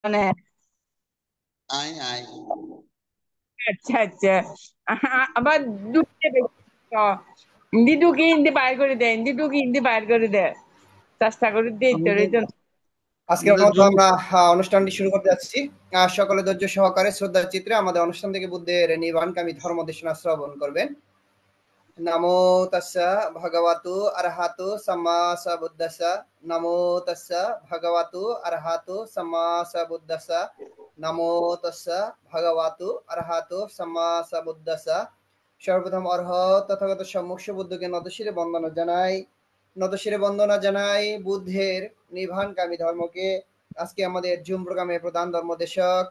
মানে আয় আয়। আচ্ছা আচ্ছা। আবার দুটো দিদুকে হিন্দি বার করে দেয়, দিদুকে হিন্দি বার করে দেয়, চেষ্টা করে দিই তোর আমাদের এই জন্য। আজকের আমাদের মতো জুম। আমরা অনুষ্ঠানটি শুরু করতে যাচ্ছি। সকলে ধৈর্য সহকারে শ্রদ্ধার চিত্রে আমাদের অনুষ্ঠান থেকে বুদ্ধের নির্বাণকামী ধর্ম দেশনা শ্রবণ করবেন। নমো তাস্সা ভগবতু আরহাতু সাম্মা সাম্বুদ্দাসা। নমো তাস্সা ভগবতু আরহাতু সাম্মা সাম্বুদ্দাসা। নমো তাস্সা ভগবতু আরহাতু সাম্মা সাম্বুদ্দাসা। সর্বপ্রথম অরহত তথাগত সম্মুখ বুদ্ধকে নতশিরে বন্দনা জানাই বুদ্ধের নির্বাণকামী ধর্মকে। আজকে আমাদের জুম প্রোগ্রামে প্রধান ধর্মদেশক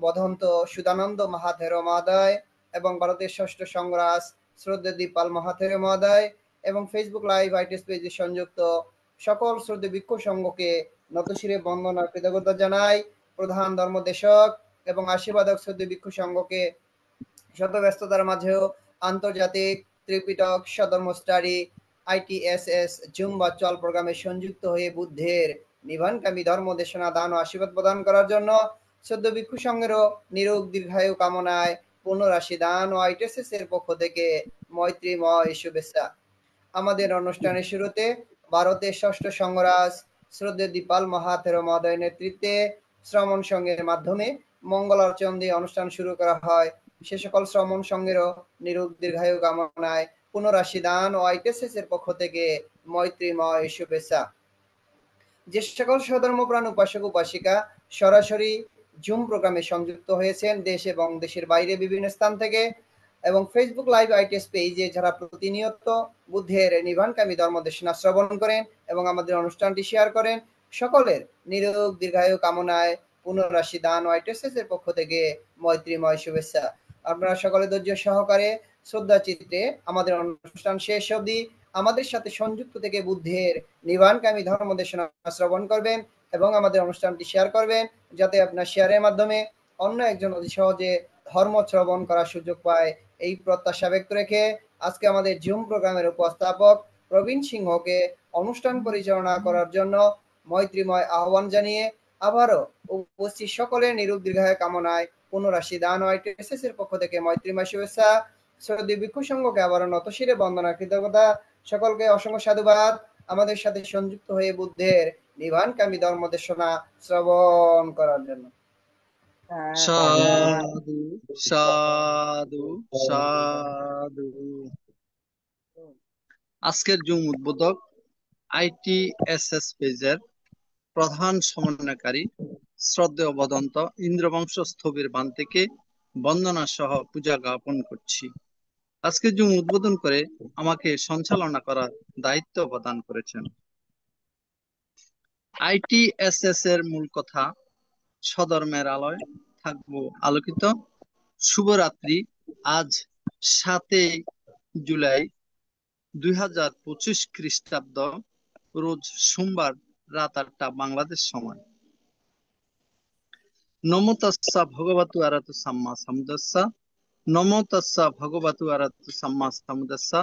বদন্ত সুদানন্দ মহাথেরো মহোদয় এবং ভারতের ষষ্ঠ সংগ্রাস শ্রদ্ধেয় দীপাল মহাথেরো মহোদয় এবং ফেসবুক লাইভ আইটিএস পেজে সংযুক্ত সকল শ্রদ্ধেয় ভিক্ষু সংঘকে নতশিরে বন্দনা কৃতজ্ঞতা জানাই। প্রধান ধর্মদেশক এবং আশীর্বাদক শ্রদ্ধেয় ভিক্ষু সংঘকে শত ব্যস্ততার মাঝেও আন্তর্জাতিক ত্রিপিটক সধর্ম স্টাডি আইটিএসএস জুম ভার্চুয়াল প্রোগ্রামে সংযুক্ত হয়ে বুদ্ধের নির্বাণকামী ধর্ম দেশনা দান ও আশীর্বাদ প্রদান করার জন্য সদ্য ভিক্ষু সংঘেরও নিরোগ দীর্ঘায়ু কামনায় পুনরাশি দান ও আইটিএসএস এর পক্ষ থেকে মৈত্রীময় শুভেচ্ছা। আমাদের অনুষ্ঠানের শুরুতে ভারতের ষষ্ঠ সংগ্রাস শ্রদ্ধেয় দীপাল মহাথেরো মহোদয়ের নেতৃত্বে শ্রমণ সংঘের মাধ্যমে মঙ্গলার্চন দিয়ে অনুষ্ঠান শুরু করা হয়। সে সকল শ্রমণ সংঘেরও নিরোগ দীর্ঘায়ু কামনায় পুনরাশি দান ও আইটিএসএস এর পক্ষ থেকে মৈত্রীময় শুভেচ্ছা। যে সকল সধর্মপ্রাণ উপাসক উপাসিকা সরাসরি জুম প্রোগ্রামে সংযুক্ত হয়েছেন দেশ এবং দেশের বাইরে বিভিন্ন স্থান থেকে এবং ফেসবুক লাইভ আইটিএস পেজে যারা প্রতিনিয়ত বুদ্ধের নির্বাণকামী ধর্ম দেশনা শ্রবণ করেন এবং আমাদের অনুষ্ঠানটি শেয়ার করেন, সকলের নিরোগ দীর্ঘায়ু কামনায় পুনরাশি দান ও আইটিএসএস এর পক্ষ থেকে মৈত্রীময় শুভেচ্ছা। আপনারা সকলে ধৈর্য সহকারে শ্রদ্ধা চিত্তে আমাদের অনুষ্ঠান শেষ অবধি আমাদের সাথে সংযুক্ত থেকে বুদ্ধের নির্বাণকামী ধর্ম দেশনা শ্রবণ করবেন এবং আমাদের অনুষ্ঠানটি শেয়ার করবেন, যাতে আপনার শেয়ারের মাধ্যমে অন্য একজন অতি সহজে ধর্ম শ্রবণ করার সুযোগ পায়। এই প্রত্যাশা ব্যক্ত রেখে আজকে আমাদের জুম প্রোগ্রামের উপস্থাপক প্রবীণ সিংহকে অনুষ্ঠান পরিচালনা করার জন্য মৈত্রীময় আহ্বান জানিয়ে আবারও উপস্থিত সকলের নিরোগ দীর্ঘায়ু কামনায় পুনরাশি দান ও আইটিএসএস এর পক্ষ থেকে মৈত্রীময় শুভেচ্ছা। শ্রদ্ধেয় ভিক্ষু সংঘকে আবারও নতশিরে বন্দনা কৃতজ্ঞতা। সকলকে অসংখ্য সাধুবাদ আমাদের সাথে সংযুক্ত হয়ে বুদ্ধের নির্বাণকামী ধর্ম দেশনা শ্রবণ করার জন্য। সাধু সাধু সাধু। আজকের জুম উদ্বোধক আইটিএসএস পেজের প্রধান সমন্বয়কারী শ্রদ্ধেয় বদন্ত ইন্দ্রবংশ স্থবির বান থেকে বন্দনা সহ পূজা জ্ঞাপন করছি। আজকে জুম উদ্বোধন করে আমাকে সঞ্চালনা করার দায়িত্ব প্রদান করেছেন। আইটিএসএস এর মূল কথা, স্বধর্মের আলোয় থাকবো আলোকিত। শুভরাত্রি। আজ 7 জুলাই 2025 খ্রিস্টাব্দ, রোজ সোমবার, রাত 8টা বাংলাদেশ সময়। নমো তাস্সা ভগবতু আরহাতু সাম্মা সাম্বুদ্দাসা। নমো তাস্সা ভগবতু আরহাতু সাম্মা সাম্বুদ্দাসা।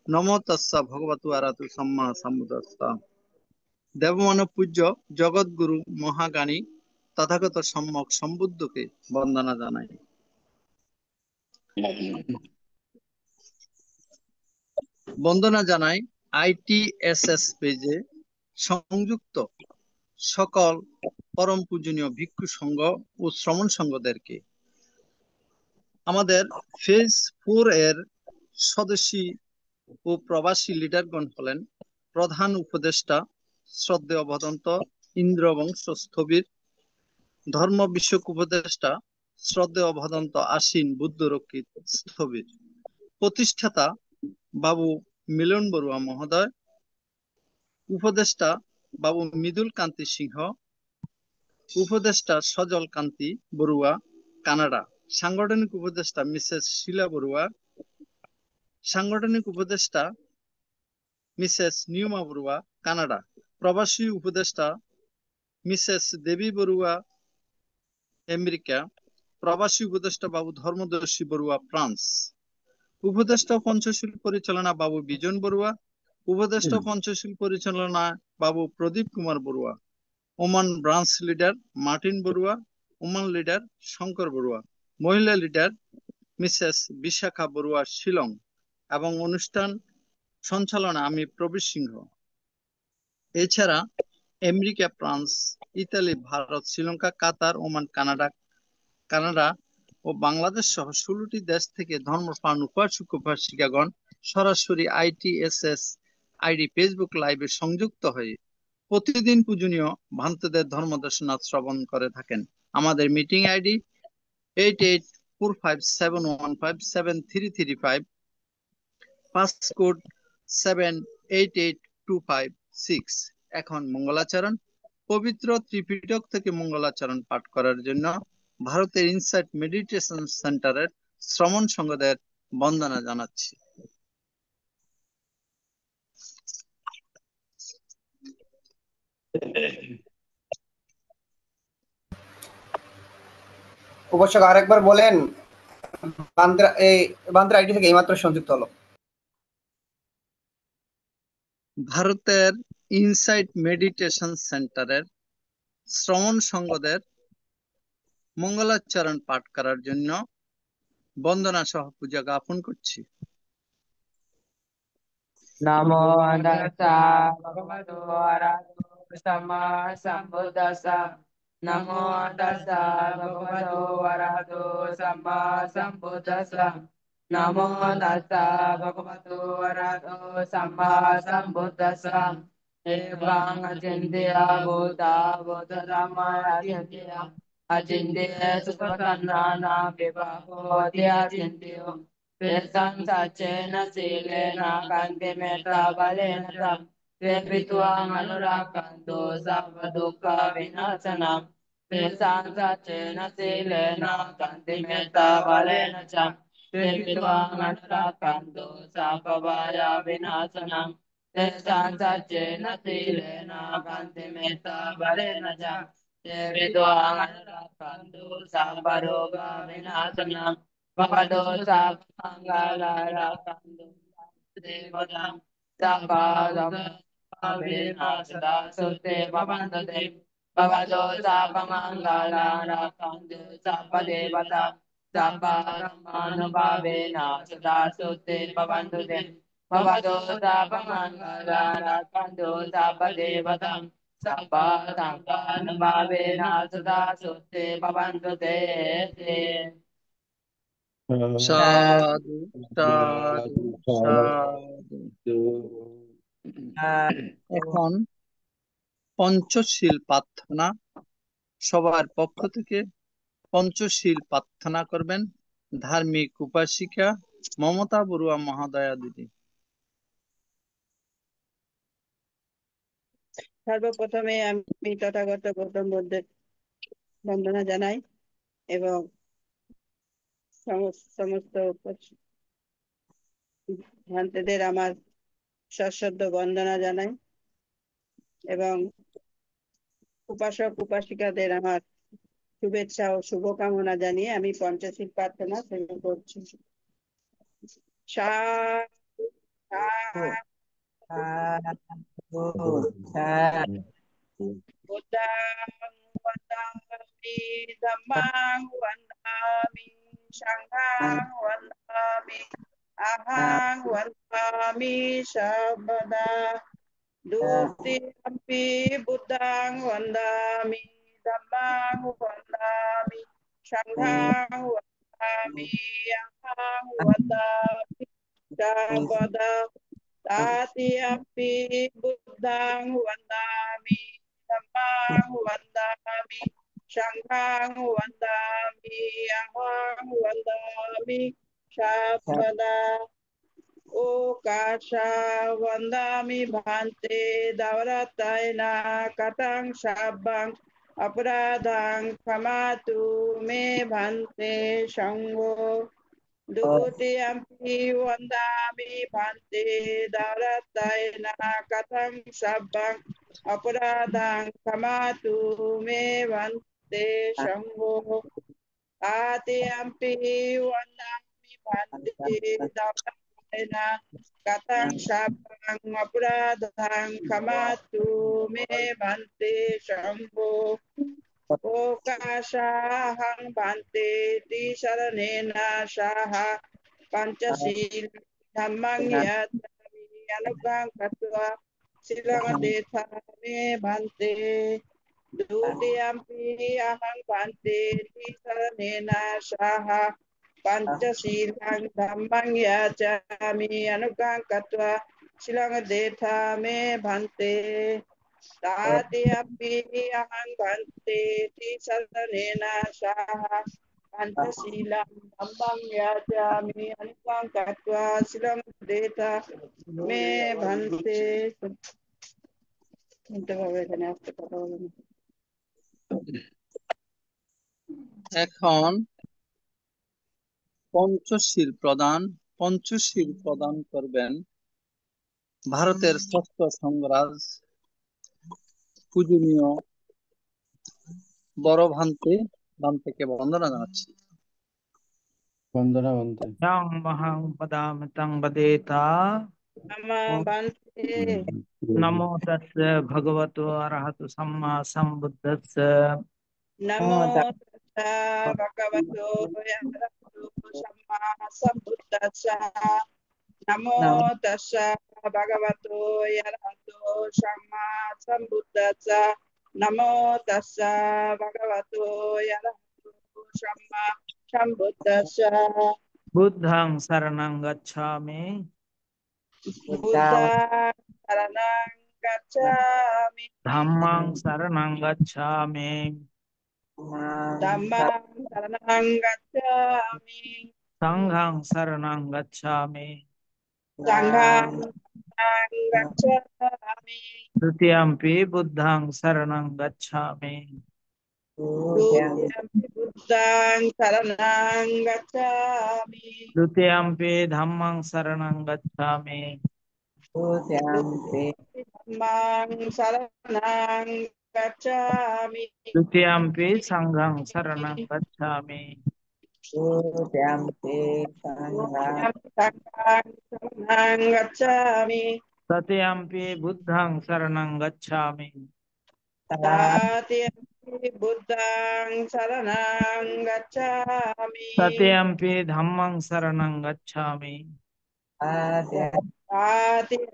নমো তাস্সা ভগবতু আরহাতু সাম্মা সাম্বুদ্দাসা। দেবমানব পূজ্য জগৎগুরু মহাজ্ঞানী তথাগত সম্যক সম্বুদ্ধকে বন্দনা জানাই। বন্দনা জানাই আইটিএসএস পেজে সংযুক্ত সকল পরম পূজনীয় ভিক্ষু সংঘ ও শ্রমণ সংঘদেরকে। আমাদের ফেজ 4 এর স্বদেশী ও প্রবাসী লিডারগণ হলেন প্রধান উপদেষ্টা শ্রদ্ধেয় ভদন্ত ইন্দ্রবংশ স্থবির, ধর্ম বিষয়ক উপদেষ্টা শ্রদ্ধেয় ভদন্ত আশ্বিন বুদ্ধরক্ষিত স্থবির, প্রতিষ্ঠাতা বাবু মিলন বড়ুয়া মহোদয়, উপদেষ্টা বাবু মৃদুল কান্তি সিংহ, উপদেষ্টা সজল কান্তি বড়ুয়া কানাডা, সাংগঠনিক উপদেষ্টা মিসেস শিলা বড়ুয়া, সাংগঠনিক উপদেষ্টা মিসেস নিউমা বড়ুয়া কানাডা, প্রবাসী উপদেষ্টা মিসেস দেবী বড়ুয়া আমেরিকা, প্রবাসী উপদেষ্টা বাবু ধর্মদর্শী বড়ুয়া ফ্রান্স, উপদেষ্টা পঞ্চশীল পরিচালনা বাবু বিজন বড়ুয়া, উপদেষ্টা পঞ্চশীল পরিচালনা বাবু Pradip Kumar Barua, Oman branch leader Martin Barua, Oman leader Shankar Barua, মহিলা লিডার মিসেস বিশাখা বড়ুয়া শিলং এবং অনুষ্ঠান সঞ্চালনা আমি প্রবীর সিংহ। এছাড়া America, France, Italy, Bharat, Sri Lanka, Qatar, Oman, Canada ও বাংলাদেশ সহ 16টি দেশ থেকে ধর্মপ্রাণ উপাসক উপাসিকাগণ সরাসরি ITSS আইডি ফেসবুক লাইভে সংযুক্ত হয়ে প্রতিদিন পূজনীয় ভান্তদের ধর্মদেশনা শ্রবণ করে থাকেন। আমাদের মিটিং আইডি 884571573335, পাসকোড 788256। এখন মঙ্গলাচরণ। পবিত্র ত্রিপিটক থেকে মঙ্গলাচরণ পাঠ করার জন্য ভারতের ইনসাইট মেডিটেশন সেন্টারের শ্রমণ সংঘদের বন্দনা জানাচ্ছি। উপাসক আরেকবার বলেন, বান্দ্রা আইডি থেকে এইমাত্র সংযুক্ত হলো। ভারতের ইনসাইট মেডিটেশন সেন্টারের শ্রমণ সংঘদের মঙ্গলাচরণ পাঠ করার জন্য বন্দনা সহ পূজা জ্ঞাপন করছি। নমো তাস্সা ভগবতো আরহাতো সাম্মা সাম্বুদ্দাস্সা। নমো তাস্সা ভগবতো আরহাতো সাম্মা সাম্বুদ্দাস্সা। নমো তাস্সা ভগবতো আরহাতো সাম্মা সাম্বুদ্দাস্সা। এবং অচিন্ত্যা ভূতা ভূতধামাচিন্ত্যা অচিন্ত্যা সুতন্নানা বিভাহোতি অচিন্ত্यो Pesang sacena silena kanti metta balena tam Vepituang anurakanto sabadukha vinasanam Pesang sacena silena kanti metta balena tam Vepituang anurakanto sababaya vinasanam Pesang sacena silena kanti metta balena tam Vepituang anurakanto sabaroga vinasanam Bhavadosa Mangala Rakandu Devadam Sabhadam Bhavena Sada Sute Bhavandade Bhavadosa Mangala Rakandu Sabhadevata Sabharamanu Bhavena Sada Sute Bhavandade Bhavadosa Mangala Rakandu Sabhadevata Sabharamanu Bhavena Sada Sute Bhavandade সাধু সাধু সাধু। এখন পঞ্চশীল প্রার্থনা। সবার পক্ষ থেকে পঞ্চশীল প্রার্থনা করবেন ধার্মিক উপাসিকা মমতা বড়ুয়া মহাদয়া দিদি। সর্বপ্রথমে আমি তথাগত গৌতম বুদ্ধের বন্দনা জানাই এবং সমস্ত ভ্রান্তেদের আমার সশ্রদ্ধ বন্দনা জানাই এবং উপাসক উপাসিকাদের আমার শুভেচ্ছা ও শুভকামনা জানিয়ে আমি পঞ্চশীল প্রার্থনা শুরু করছি। Buddhang vandami, dhammang vandami, sanghang vandami, ahang vandami sabada. Dutiyampi buddhang vandami, dhammang vandami, sanghang vandami, ahang vandami sabada. Tatiyampi buddhang vandami, dhammang vandami, sanghang vandami, ahang vandami sabada. Okasha vandami bhante davarataina katang sabbang aparadang khamatu me bhante sangho. Dutiyampi vandami bhante davarataina katang sabbang aparadang khamatu me bhante sangho. Atiyampi vandami bhante davarataina na katang sabang apradhang kamatu me bante shambho okasahang bante ti saranena saha panchasil dhammang yatami anugang katwa silang detha me bante dutiyampi ahang bante ti saranena saha Pancasilang dhammang yajami anugang katwa silang detha me bhante tatiyampi ahang bhante ti saranena saha Pancasilang dhammang yajami anugang katwa silang detha me bhante. এখন পঞ্চশীল প্রদান করবেন ভারতের ষষ্ঠ সংরাজ পূজনীয় বড় ভান্তেকে বন্দনা জানাচ্ছি। বন্দনা বন্দে yang mahang padamatang badeta Nama bhante namo tassa bhagavato arahato samma sambuddhassa Namo tassa bhagavato arahato samma sambuddhassa Namo tassa bhagavato arahato samma sambuddhassa Namo tassa bhagavato arahato samma sambuddhassa buddhang saranang gacchami Buddha saranang gacchami dhammang saranang gacchami Dhammang saranang gacchami sanghang saranang gacchami Sanghang saranang gacchami Dutiyampi buddhang saranang gacchami Dutiyampi buddhang saranang gacchami Dutiyampi dhammang saranang gacchami Dutiyampi dhammang saranang gacchami Dutiyampi sanghang saranang gacchami Dutiyampi sanghang saranang gacchami Tatiyampi buddhang saranang gacchami Tatiyampi buddhang saranang gacchami Tatiyampi dhammang saranang gacchami Tatiyampi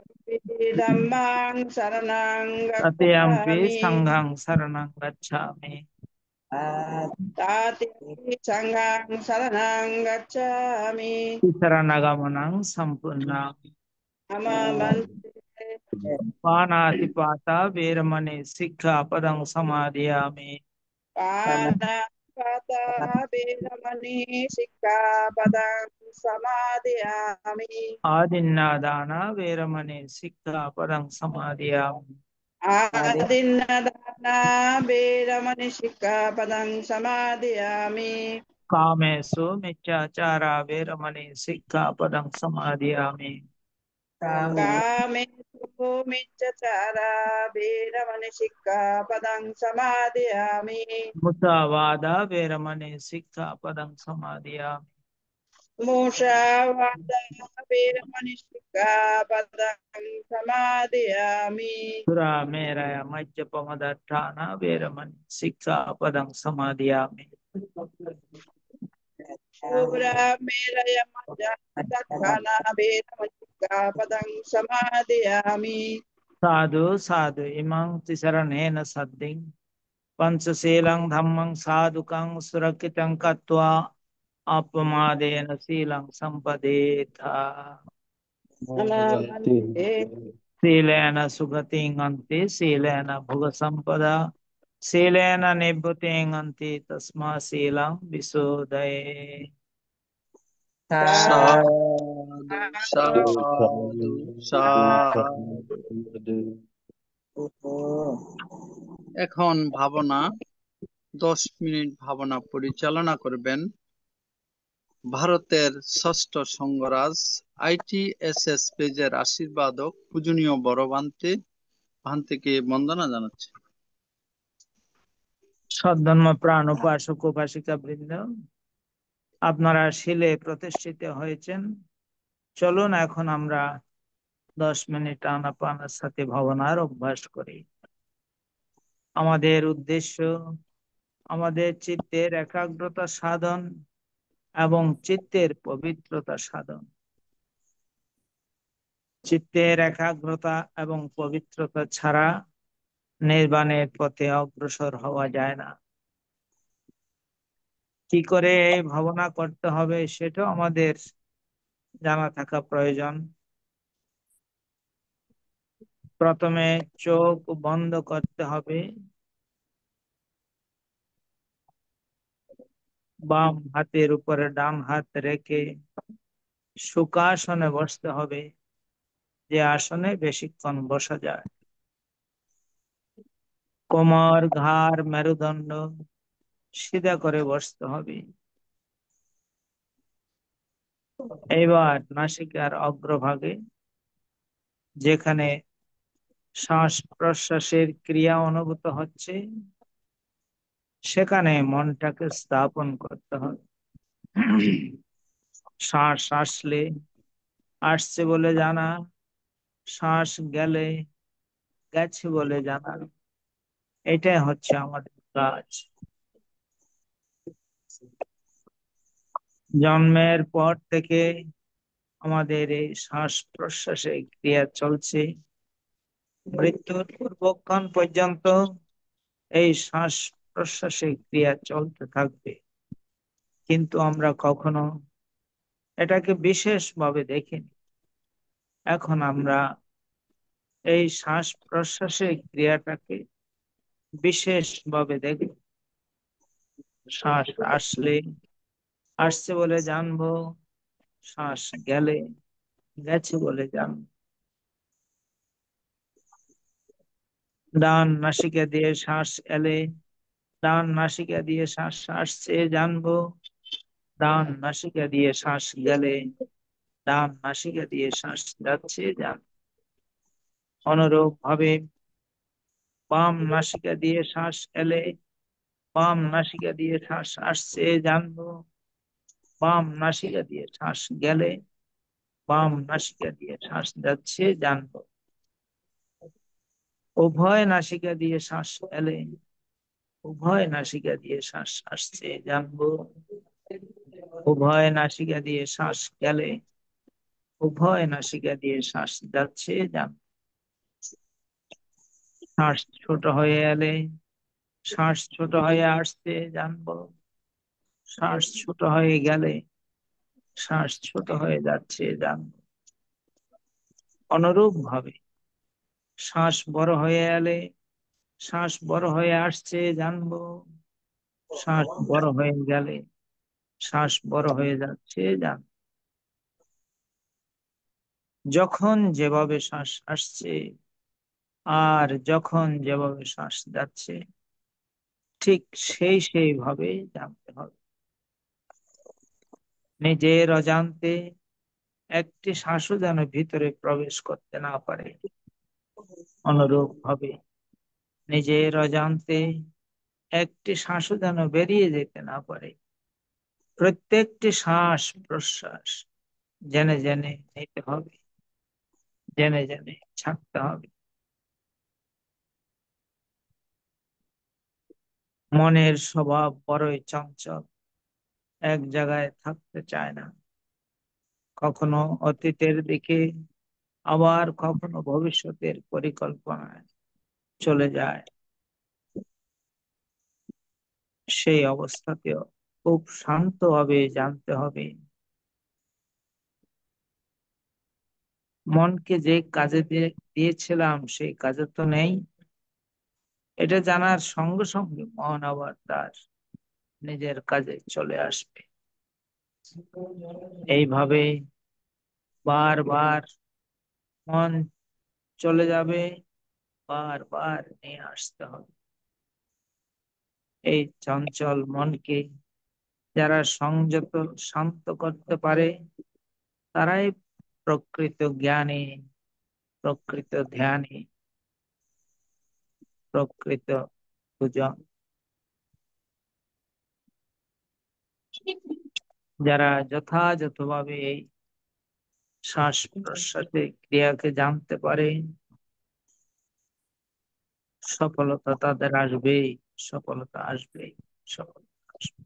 dhammang saranang Tatiyampi gacchami sanghang saranang gacchami Tatiyampi sanghang saranang gacchami Saranagamanang sampurnam Nama bhante Panatipata veramani sikkhapadang samadhiyami Panapata veramani sikkhapadang samadhiyami Adinnadana veramani sikkhapadang samadhiyami Adinnadana veramani sikkhapadang samadhiyami Kamesu miccachara veramani sikkhapadang samadhiyami Kamesu miccachara veramani sikkhapadang samadhiyami Musavada veramani sikkhapadang samadhiyami Mushavada veramani sikkhapadang samadhiyami Sura meraya majjapamadatthana veramani sikkhapadang samadhiyami Sura meraya majjapamadatthana veramani sikkhapadang samadhiyami Sadhu sadhu imang tisaranena sadding Panchaselang dhammang sadhukang surakitang katva Apamadena silang sampadetha Nama bhante Silena sugating anti silena bhuga sampada Silena nibhuting anti tasma silang visudaye সাধু সাধু সাধু। এখন 10 minute ভাবনা পরিচালনা করবেন ভারতের ষষ্ঠ সংঘরাজ ITSS পেজের আশীর্বাদক পূজনীয় বড় ভান্তেকে বন্দনা জানাচ্ছি। সদ্ধর্ম প্রাণ উপাসক উপাসিকা বৃন্দ আপনারা শিলে প্রতিষ্ঠিত হয়েছেন চলুন এখন আমরা 10 মিনিট আনাপানাসতি ভাবনার অভ্যাস করি। আমাদের উদ্দেশ্য আমাদের চিত্তের একাগ্রতা সাধন এবং চিত্তের পবিত্রতা সাধন। চিত্তের একাগ্রতা এবং পবিত্রতা ছাড়া নির্বাণের পথে অগ্রসর হওয়া যায় না। কি করে এই ভাবনা করতে হবে সেটাও আমাদের জানা থাকা প্রয়োজন। প্রথমে চোখ বন্ধ করতে হবে, বাম হাতের উপরে ডান হাত রেখে সুখাসনে বসতে হবে, যে আসনে বেশিক্ষণ বসা যায়। কোমর, ঘাড়, মেরুদণ্ড সিধা করে বসতে হবে। এবার নাসিকার অগ্রভাগে, যেখানে শ্বাস প্রশ্বাসের ক্রিয়া অনুভূত হচ্ছে, সেখানে মনটাকে স্থাপন করতে হবে। শ্বাস আসলে আসছে বলে জানা, শ্বাস গেলে গেছে বলে জানা, এটাই হচ্ছে আমাদের কাজ। জন্মের পর থেকে আমাদের এই শ্বাস প্রশ্বাসের ক্রিয়া চলছে। মৃত্যুর পূর্বক্ষণ পর্যন্ত এই শ্বাস প্রশ্বাসের ক্রিয়া চলতে থাকবে, কিন্তু আমরা কখনো এটাকে বিশেষভাবে দেখিনি। এখন আমরা এই শ্বাস প্রশ্বাসের ক্রিয়াটাকে বিশেষভাবে দেখব। শ্বাস আসলে আসছে বলে জানবো, শ্বাস গেলে গেছে বলে জানবো। ডান নাসিকা দিয়ে শ্বাস এলে ডান নাসিকা দিয়ে শ্বাস আসছে জানবো, ডান নাসিকা দিয়ে শ্বাস গেলে ডান নাসিকা দিয়ে শ্বাস যাচ্ছে জানবো। অনুরূপ ভাবে বাম নাসিকা দিয়ে শ্বাস এলে বাম নাসিকা দিয়ে শ্বাস আসছে জানবো, বাম নাসিকা দিয়ে শ্বাস গেলে বাম নাসিকা দিয়ে শ্বাস যাচ্ছে জানবো। উভয় নাসিকা দিয়ে শ্বাস এলে উভয় নাসিকা দিয়ে শ্বাস আসছে জানবো, উভয় নাসিকা দিয়ে শ্বাস গেলে উভয় নাসিকা দিয়ে শ্বাস যাচ্ছে জানবো। শ্বাস ছোট হয়ে এলে শ্বাস ছোট হয়ে আসছে জানবো, শ্বাস ছোট হয়ে গেলে শ্বাস ছোট হয়ে যাচ্ছে জানবো। অনুরূপ ভাবে শ্বাস বড় হয়ে এলে শ্বাস বড় হয়ে আসছে জানবো, শ্বাস বড় হয়ে গেলে শ্বাস বড় হয়ে যাচ্ছে জানবো। যখন যেভাবে শ্বাস আসছে আর যখন যেভাবে শ্বাস যাচ্ছে, ঠিক সেইভাবে জানতে হবে। নিজের অজান্তে একটি শ্বাসও যেন ভিতরে প্রবেশ করতে না পারে। অনুরূপ ভাবে নিজের অজান্তে একটি শ্বাসও যেন বেরিয়ে যেতে না পারে। প্রত্যেকটি শ্বাস প্রশ্বাস জেনে জেনে নিতে হবে, জেনে জেনে ছাড়তে হবে। মনের স্বভাব বড়ই চঞ্চল, এক জায়গায় থাকতে চায় না। কখনো অতীতের দিকে, আবার কখনো ভবিষ্যতের পরিকল্পনায় চলে যায়। সেই অবস্থাতেও খুব শান্তভাবে জানতে হবে, মনকে যে কাজে দিয়েছিলাম সেই কাজে তো নেই। এটা জানার সঙ্গে সঙ্গে মন আবার তার নিজের কাজে চলে আসবে। এইভাবে বারবার মন চলে যাবে, বারবার নিয়ে আসতে হবে। এই চঞ্চল মনকে যারা সংযত শান্ত করতে পারে, তারাই প্রকৃত জ্ঞানী, প্রকৃত ধ্যানী, প্রকৃত পূজন। যারা যথাযথভাবে এই শ্বাস প্রশ্বাসের ক্রিয়াকে জানতে পারে, সফলতা তাদের আসবেই, সফলতা আসবেই, সফলতা আসবে।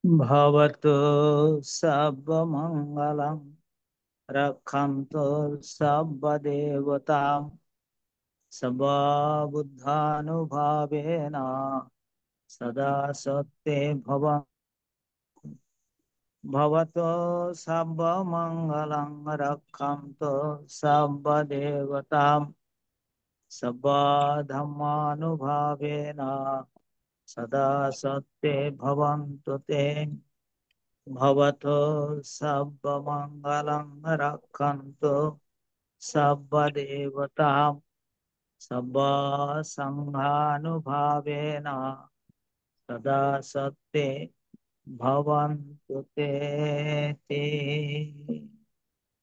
ভবতু সর্বমঙ্গলং রক্ষন্তু সর্বদেবতাং সর্ববুদ্ধানুভাবেন সদা সত্যে ভবতু সর্বমঙ্গলং রক্ষন্তু সর্বদেবতাং সর্বধর্মানুভাবেন সদা সত্যে ভবন্তু তে। ভবতু সর্বমঙ্গলং রক্ষন্তু সর্বদেবতাং সর্বসংঘানুভাবেন সদা সত্যে ভবন্তু তে।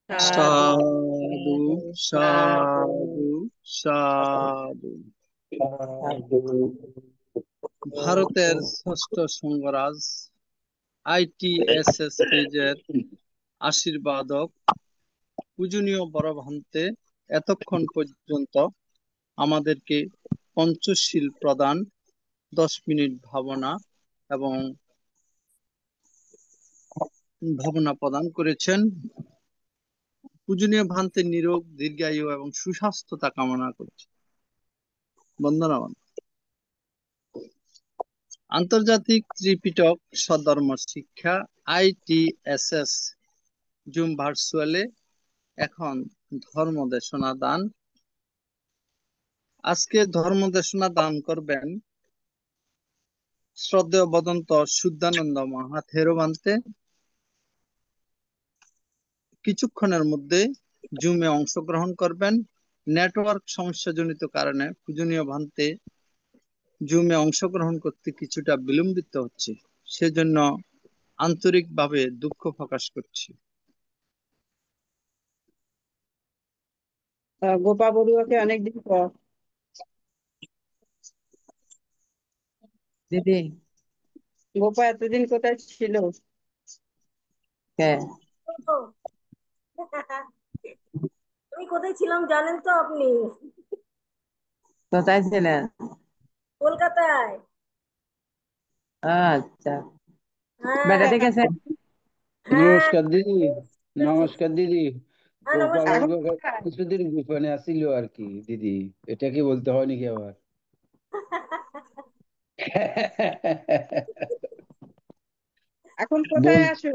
সাধু সাধু সাধু। ভারতের ষষ্ঠ সংঘরাজ ITSS পেজের আশীর্বাদক পূজনীয় বড় ভান্তে এতক্ষণ পর্যন্ত আমাদেরকে পঞ্চশীল প্রদান, 10 মিনিট ভাবনা প্রদান করেছেন। পূজনীয় ভান্তের নিরোগ, দীর্ঘায়ু এবং সুস্বাস্থ্যতা কামনা করছি। বন্দনাবান। আন্তর্জাতিক ত্রিপিটক সধর্ম শিক্ষা ITSS জুম ভার্চুয়ালে এখন ধর্ম দেশনা দান। আজকে ধর্ম দেশনা দান করবেন শ্রদ্ধেয় বদন্ত শুদ্ধানন্দ মহাথেরোবান্তে। কিছুক্ষণের মধ্যে জুমে অংশগ্রহণ করবেন। নেটওয়ার্ক সমস্যাজনিত কারণে পূজনীয় ভান্তে জুমে অংশগ্রহণ করতে কিছুটা বিলম্বিত হচ্ছে, সেজন্য আন্তরিকভাবে দুঃখ প্রকাশ করছি। গোপা বড়ুয়াকে অনেকদিন পর। দিদি গোপা এতদিন কোথায় ছিল? হ্যাঁ, আমি কোথায় ছিলাম জানেন তো আপনি? কোথায় ছিলেন? কলকাতায়। আচ্ছা, হ্যাঁ বেড়াতে গেছেন? হ্যাঁ নমস্কার দিদি, এসেছি। নমস্কার দিদি। হ্যাঁ গোপাল নমস্কার। এখন বর্গ কোথায়? কিছুদিন গোপনে আসছিল আর কি দিদি, এটা কি বলতে হয় নাকি আবার? এখন বল কোথায় আছো?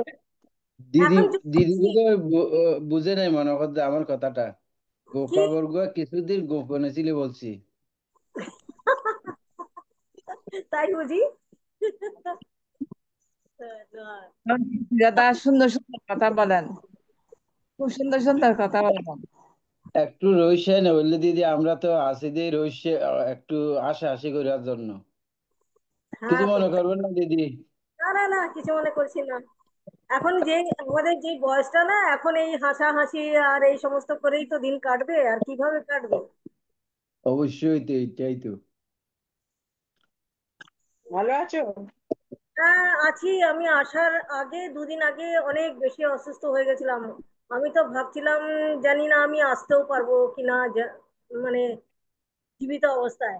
দিদি, এখন দিদি যাচ্ছি। বোধহয় বুঝে নাই মনে করতে আমার কথাটা। কি? গোপা বর্গ কিছুদিন গোপনে ছিল বলছি। তাই বুঝি? দাদা সুন্দর সুন্দর কথা বলেন, খুব সুন্দর সুন্দর কথা বলেন। একটু রহস্য না বললে দিদি, আমরা তো আছি দিয়ে রহস্য একটু হাসাহাসি করার জন্য। কিছু হ্যাঁ তো মনে করবেন না দিদি। না না না, কিছু মনে করছি না। এখন যে আমাদের যে বয়সটা না, এখন এই হাসাহাসি আর এই সমস্ত করেই তো দিন কাটবে, আর কিভাবে কাটবে? অবশ্যই তো, এইটাই তো। ভালো আছো? হ্যাঁ আছি। আমি আসার আগে, দুদিন আগে অনেক বেশি অসুস্থ হয়ে গেছিলাম। আমি তো ভাবছিলাম, জানি না আমি আসতেও পারবো কিনা, মানে জীবিত অবস্থায়।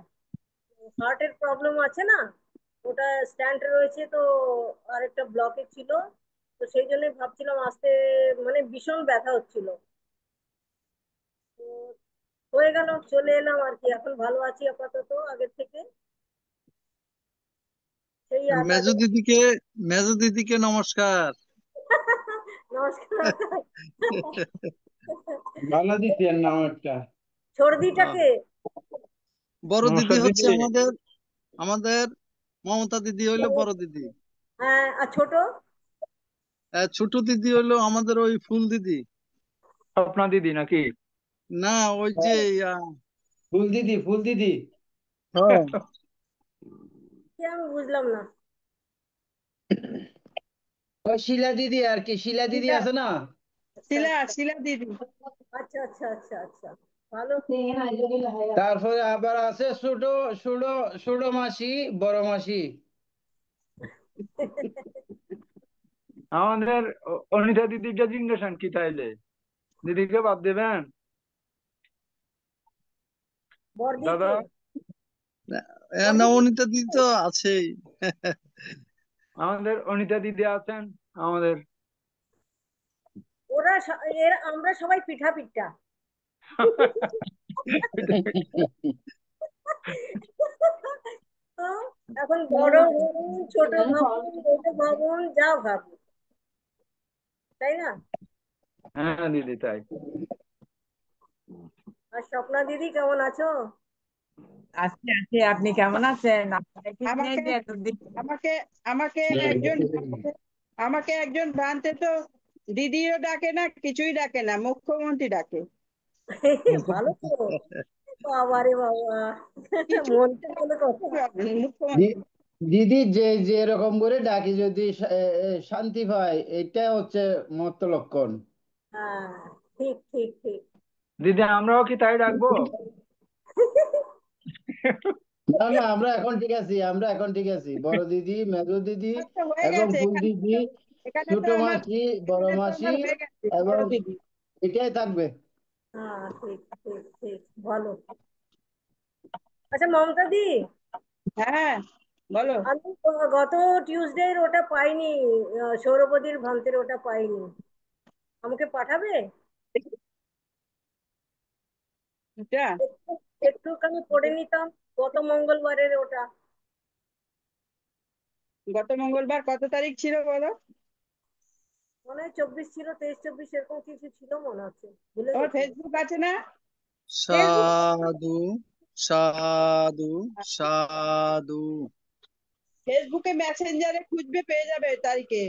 হার্টের প্রবলেম আছে না, ওটা স্ট্যান্ড রয়েছে তো, আর একটা ব্লকেজ ছিল। তো সেই জন্য ভাবছিলাম আসতে, মানে ভীষণ ব্যথা হচ্ছিল। তো হয়ে গেল, চলে এলাম আর কি। এখন ভালো আছি আপাতত আগের থেকে। সেই মেজো আশাতে। দিদিকে মেজো দিদিকে নমস্কার। নমস্কার। বাংলা দিচ্ছেন নাম একটা। হ্যাঁ, সর্দিটাকে। বড় দিদি নমস্কার হচ্ছে দিদি। আমাদের আমাদের মমতা দিদি হইলো বড় দিদি। হ্যাঁ, আর ছোট? ছোট দিদি হইলো আমাদের ওই ফুল দিদি। স্বপ্না দিদি নাকি? না, ওই যে ফুল দিদি, ফুল দিদি। হ্যাঁ, কি আমি বুঝলাম না। ওই শিলা দিদি আর কি, শিলা দিদি শিলা। আছে না? আচ্ছা শিলা, আচ্ছা শিলা দিদি। আচ্ছা আচ্ছা আচ্ছা আচ্ছা। ভালো। তারপরে আবার আছে ছোট ছোট ছোট মাসি, বড় মাসি। আমাদের অনিতা দিদিটা জিজ্ঞাসা কি তাইলে? দিদিকে বাদ দেবেন দাদা? বড়দিকে। বড়দিকে। নবনীতা দিদি তো আছেই। আমাদের অনিতা দিদি আছেন আমাদের। আমরা সবাই পিঠা পিঠা। তো এখন বড় ভাবুন, ছোট ভাবুন, বড় ভাবুন, যা ভাবুন, তাই না? হ্যাঁ দিদি তাই। আর স্বপ্না দিদি কেমন আছো? আছি আছি, আপনি কেমন আছেন? আপনাকে ঠিক নেই আমাকে যে এতদিন। আমাকে আমাকে একজন আমাকে একজন ভ্রান্তে তো দিদিও ডাকে না, কিছুই ডাকে না, মুখ্যমন্ত্রী ডাকে। ভালো তো। বাবা রে বাবা, কিছু মন্ত্রী বলে কথা। মুখ্যমন্ত্রী। দিদি যে যে এরকম করে ডাকি যদি শান্তি পায়, এটা হচ্ছে মত লক্ষণ। হ্যাঁ, ঠিক ঠিক ঠিক। দিদি আমরাও কি তাই রাখবো? না না, আমরা এখন ঠিক আছি, আমরা এখন ঠিক আছি। বড় দিদি, মেজো দিদি আচ্ছা, হয়ে এবং গেছে ফুল এখানে দিদি, তো। এখানে ছোট তো আমার মাসি, বড় এখানে তো মাসি আমার হয়ে গেছে এবং বড় দিদি। এটাই থাকবে। হ্যাঁ, ঠিক ঠিক ঠিক, ভালো। আচ্ছা মমতা দি, হ্যাঁ, বলো। আমি গত টিউসডে ওটা পাইনি, সৌরপদীর ভান্তের ওটা পাইনি, আমাকে পাঠাবে? এটা একটু একটুখানি পড়ে নিতাম, গত মঙ্গলবারের ওটা। গত মঙ্গলবার কত তারিখ ছিল বলো? মনে হয় 24 ছিল, 23-24 এরকম কিছু ছিল মনে হচ্ছে, ভুলে তোমার গেছি। ফেসবুক আছে না? ফেসবুক? সাধু সাধু সাধু। ফেসবুকে মেসেঞ্জারে খুঁজবে, পেয়ে যাবে তারিখে।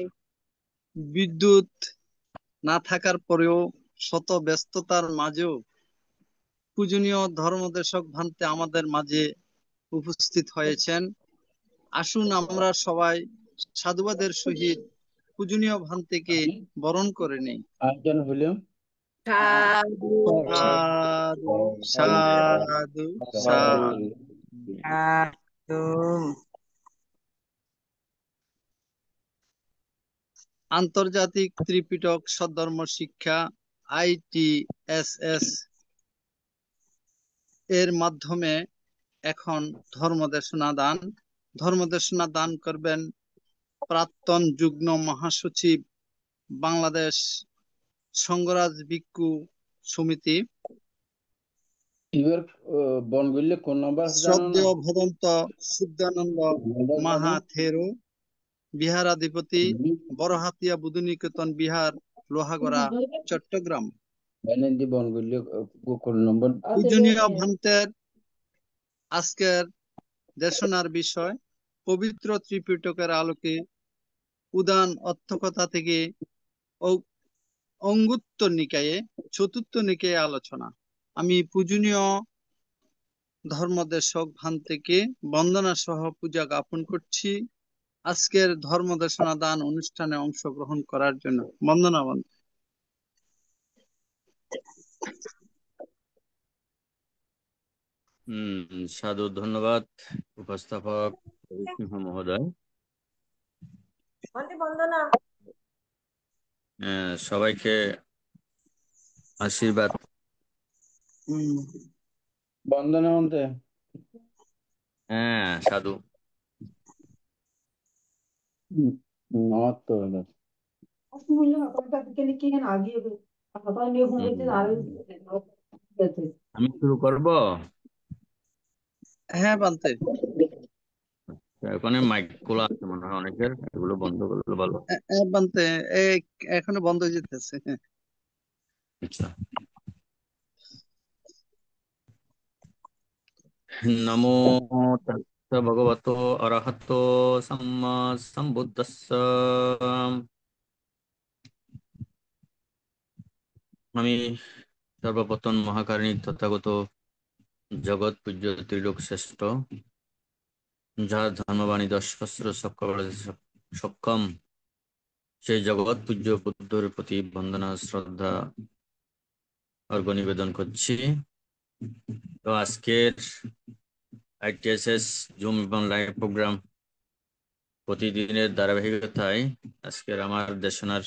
বিদ্যুৎ না থাকার পরেও শত ব্যস্ততার মাঝেও পূজনীয় ধর্মদেশক ভান্তে আমাদের মাঝে উপস্থিত হয়েছেন। আসুন আমরা সবাই সাধুবাদের সহিত পূজনীয় ভান্তেকে বরণ করে নিই। আরেকজন হইলো সাধু সাধু সাধু সাধু। সাধু। আন্তর্জাতিক ত্রিপিটক সদ্ধর্ম শিক্ষা ITSS এর মাধ্যমে এখন ধর্মদেশনা দান করবেন প্রাক্তন যুগ্ম মহাসচিব বাংলাদেশ সংঘরাজ ভিক্ষু সমিতি ইগর বনগুলি কোন নম্বর জানো না? শ্রদ্ধেয় ভদন্ত শুদ্ধানন্দ নম্বর জানো? মাহাথেরো, বিহারাধিপতি বড়হাতিয়া বুধনিকেতন বিহার, লোহাগড়া, চট্টগ্রাম। এনএনডি বনগুলি কোন নম্বর? পূজনীয় ভান্তের আজকের দেশনার বিষয় পবিত্র ত্রিপিটকের আলোকে উদান অর্থকথা থেকে অঙ্গুত্তর নিকায়ে চতুর্থ নিকায়ে আলোচনা। আমি পূজনীয় ধর্মদেশক ভান্তেকে বন্দনা সহ পূজা জ্ঞাপন করছি আজকের ধর্মদেশনা দান অনুষ্ঠানে অংশগ্রহণ করার জন্য। বন্দনা বন্ধু। সাধু, ধন্যবাদ উপস্থাপক সিংহ মহোদয়। ভান্তি বন্দনা। সবাইকে আশীর্বাদ। বন্দনা বলতে হ্যাঁ সাধু। নমস্ত হলো। আমি শুরু করব। হ্যাঁ বান্তে। ওখানে মাইক খোলা আছে মনে হয় অনেকের, এগুলো বন্ধ করলে ভালো। বান্তে এখনো বন্ধ হয়ে যেতেছে। আচ্ছা। নমো তস্য ভগবতো অরহতো সম্মা সম্বুদ্ধস্স। আমি সর্বপ্রথম মহাকারণী তথাগত জগৎ পূজ্য ত্রিলোক শ্রেষ্ঠ, যার ধর্মবাণী 10 সহস্র সক্ষম, সেই জগৎ পূজ্য বুদ্ধর প্রতি বন্দনা শ্রদ্ধা অর্ঘ নিবেদন করছি। তো আজকের ITSS জুম এবং লাইভ প্রোগ্রাম প্রতিদিনের ধারাবাহিকতায় আজকের আমার দেশনার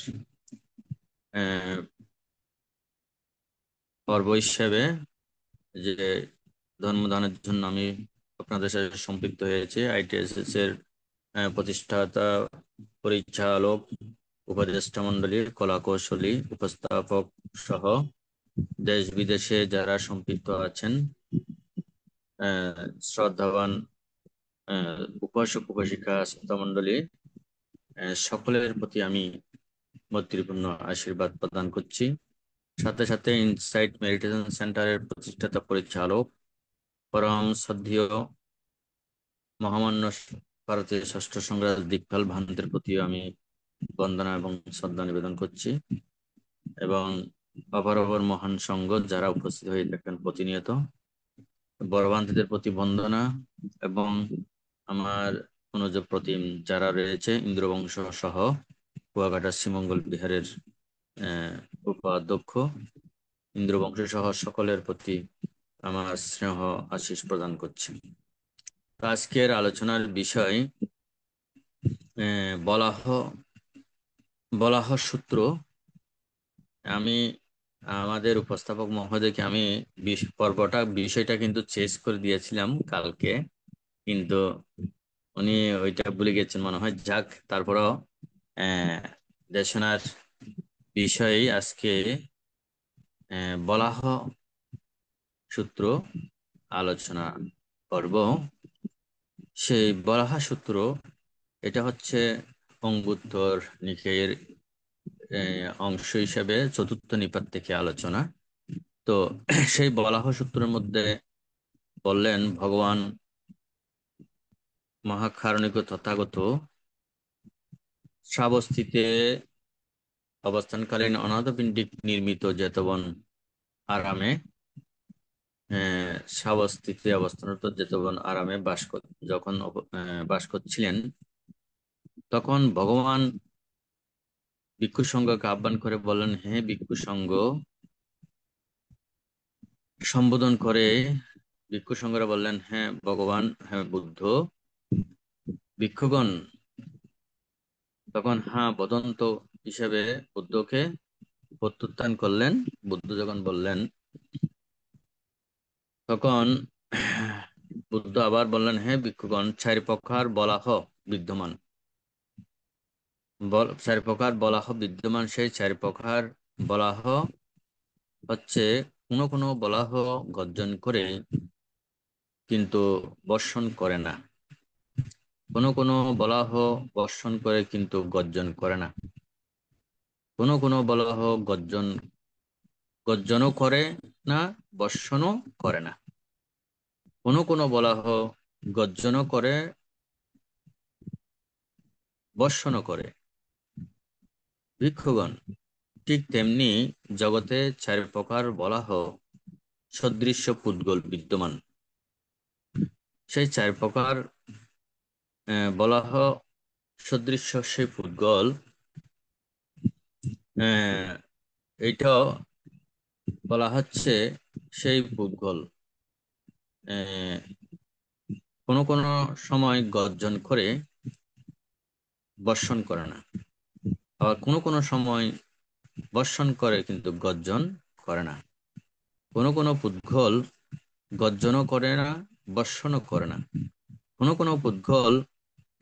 পর্ব হিসেবে যে ধর্মদানের জন্য আমি আপনাদের সাথে সম্পৃক্ত হয়েছে। ITSS এর প্রতিষ্ঠাতা, পরিচালক, উপদেষ্টা মন্ডলীর কলা কৌশলী, উপস্থাপক সহ দেশ বিদেশে যারা সম্পৃক্ত আছেন, শ্রদ্ধাবান উপাসক উপাসিকা শ্রোতা মন্ডলী, সকলের প্রতি আমি মৈত্রীপূর্ণ আশীর্বাদ প্রদান করছি। সাথে সাথে ইনসাইট মেডিটেশন সেন্টারের প্রতিষ্ঠাতা পরিচালক পরম শ্রদ্ধেয় মহামান্য ভারতের ষষ্ঠ সংগ্রাজ দিকপাল ভান্তের প্রতিও আমি বন্দনা এবং শ্রদ্ধা নিবেদন করছি, এবং অপর মহান সংঘ যারা উপস্থিত হয়ে থাকেন প্রতিনিয়ত, বড় ভান্তিদের প্রতি বন্দনা, এবং আমার অনুজ প্রতিম যারা রয়েছে ইন্দ্রবংশ সহ কুয়াকাটা শ্রীমঙ্গল বিহারের উপাধ্যক্ষ, ইন্দ্রবংশ সহ সকলের প্রতি আমার স্নেহ আশিস প্রদান করছি। তো আজকের আলোচনার বিষয় বলাহ সূত্র। আমি আমাদের উপস্থাপক মহোদয়কে আমি বিষয়টা কিন্তু চেঞ্জ করে দিয়েছিলাম কালকে, কিন্তু উনি ওইটা ভুলে গেছেন মনে হয়। যাক, তারপরেও দেশনার বিষয়ে আজকে বলাহ সূত্র আলোচনা করব। সেই বলাহ সূত্র এটা হচ্ছে অঙ্গুত্তর নিকায়ের অংশ হিসেবে চতুর্থ নিপাত থেকে আলোচনা। তো সেই বলাহ সূত্রের মধ্যে বললেন, ভগবান মহাকারণিক তথাগত শ্রাবস্তিতে অবস্থানকালীন অনাথপিণ্ডিক নির্মিত জেতবন আরামে শ্রাবস্তিতে অবস্থানরত জেতবন আরামে যখন বাস করছিলেন, তখন ভগবান ভিক্ষু সংঘকে আহ্বান করে বললেন, হে ভিক্ষু সংঘ, সম্বোধন করে ভিক্ষু সংঘরা বললেন, হ্যাঁ ভগবান, হ্যাঁ বুদ্ধ। ভিক্ষুগণ তখন হ্যাঁ বদন্ত হিসেবে বুদ্ধকে প্রত্যুত্থান করলেন। বুদ্ধ যখন বললেন, তখন বুদ্ধ আবার বললেন, হে ভিক্ষুগণ, চারি প্রকার বলাহ বিদ্যমান। চারি প্রকার বলাহ বিদ্যমান। সেই চারি প্রকার বলাহ হচ্ছে কোনো কোনো বলাহ গর্জন করে কিন্তু বর্ষণ করে না, কোনো কোনো বলাহ বর্ষণ করে কিন্তু গর্জন করে না, কোনো কোনো বলাহ গর্জনও করে না, বর্ষণও করে না, কোনো কোনো বলাহ গর্জনও করে, বর্ষণও করে। ভিক্ষুগণ, ঠিক তেমনি জগতে চারি প্রকার বলাহ সদৃশ্য পুদ্গল বিদ্যমান। সেই চারি প্রকার বলাহ সদৃশ্য সেই পুদ্গল, এইটাও বলা হচ্ছে সেই পুদ্গল কোনো কোনো সময় গর্জন করে বর্ষণ করে না, আবার কোনো কোনো সময় বর্ষণ করে কিন্তু গর্জন করে না। কোনো কোনো পুদ্গল গর্জনও করে না, বর্ষণও করে না, কোনো কোনো পুদ্গল